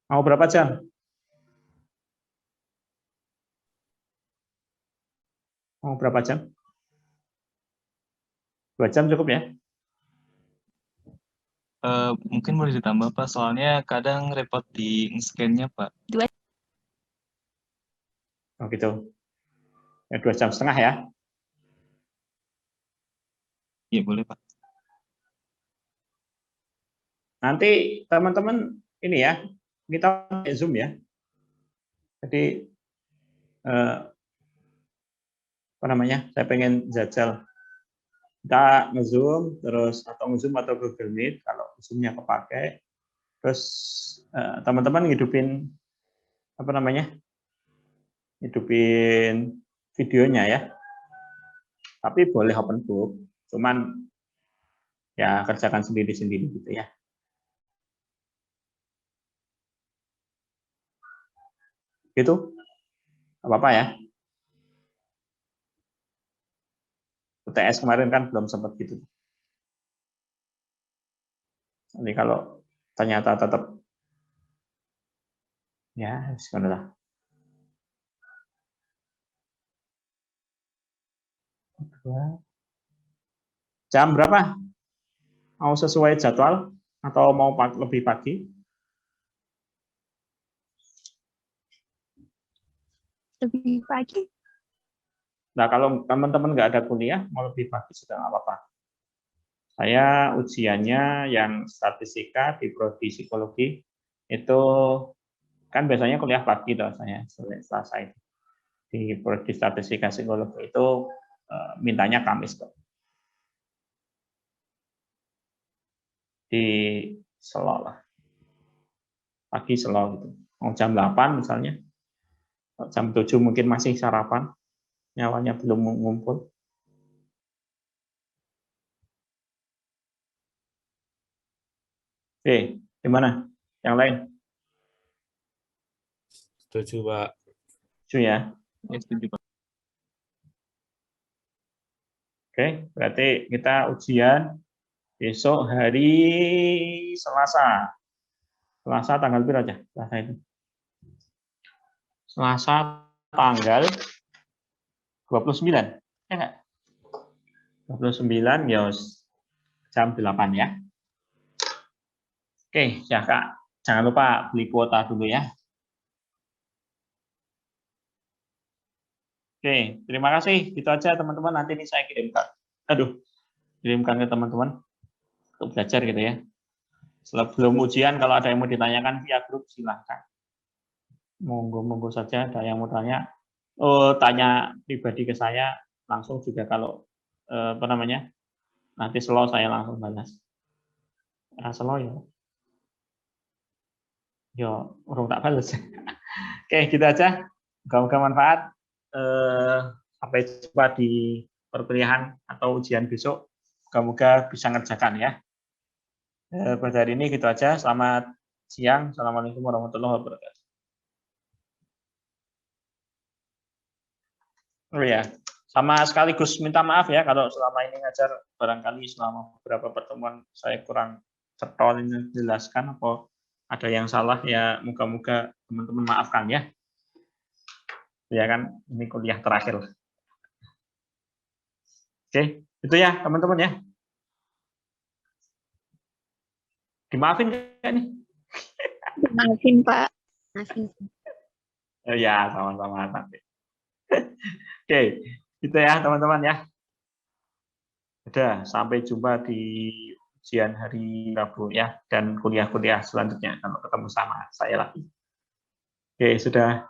Mau berapa jam? Mau berapa jam? 2 jam cukup ya? Mungkin boleh ditambah Pak, soalnya kadang repot di scan-nya Pak. Oh gitu. Ya, 2,5 jam ya. Iya, boleh, Pak. Nanti teman-teman ini ya, kita pakai Zoom ya. Jadi apa namanya? Saya pengen jajal kita nge-Zoom terus atau nge-Zoom atau Google Meet kalau Zoom-nya kepake. Terus teman-teman ngidupin apa namanya? Hidupin videonya ya. Tapi boleh open book, cuman ya kerjakan sendiri-sendiri gitu ya. Gitu. Apa-apa ya. UTS kemarin kan belum sempat gitu. Nanti kalau ternyata tetap ya sebenarnya. Jam berapa? Mau sesuai jadwal atau mau lebih pagi? Lebih pagi. Nah, kalau teman-teman nggak ada kuliah, mau lebih pagi sudah nggak apa-apa. Saya ujiannya yang statistika di prodi psikologi itu kan biasanya kuliah pagi toh saya Selasa itu. Di prodi statistika psikologi itu mintanya Kamis kok. Di Selo lah. Pagi Selo gitu. Mau jam 8 misalnya. Jam 7 mungkin masih sarapan. Nyawanya belum ngumpul. Oke, gimana? Yang lain? Setuju, Pak. Setuju ya? Ya, setuju, Pak. Oke, berarti kita ujian besok hari Selasa. Selasa tanggal berapa aja? Selasa itu. Selasa tanggal 29. Ya enggak? 29 ya jam 8 ya. Oke, ya Kak. Jangan lupa beli kuota dulu ya. Oke, terima kasih. Itu aja teman-teman. Nanti ini saya kirimkan. Kirimkan ke teman-teman untuk belajar gitu ya. Sebelum ujian, kalau ada yang mau ditanyakan via grup, silahkan. Monggo saja ada yang mau tanya. Tanya pribadi ke saya langsung juga kalau apa namanya? Nanti slow saya langsung balas. Slow ya. Yo, urung tak balas. Oke, gitu aja. Moga-moga manfaat. Sampai jumpa di perkuliahan atau ujian besok. Moga-moga bisa ngerjakan ya. Pada hari ini gitu aja. Selamat siang. Assalamualaikum warahmatullahi wabarakatuh. Oh ya, sama sekaligus minta maaf ya kalau selama ini ngajar barangkali selama beberapa pertemuan saya kurang cetol ini jelaskan atau ada yang salah ya, moga-moga teman-teman maafkan ya. Ya kan, ini kuliah terakhir. Oke, itu ya teman-teman ya. Dimaafin nggak nih? Maafin, Pak. Maafin. Ya, sama-sama nanti. Oke, itu ya teman-teman ya. Udah, sampai jumpa di ujian hari Rabu ya, dan kuliah-kuliah selanjutnya kalau ketemu sama saya lagi. Oke, sudah.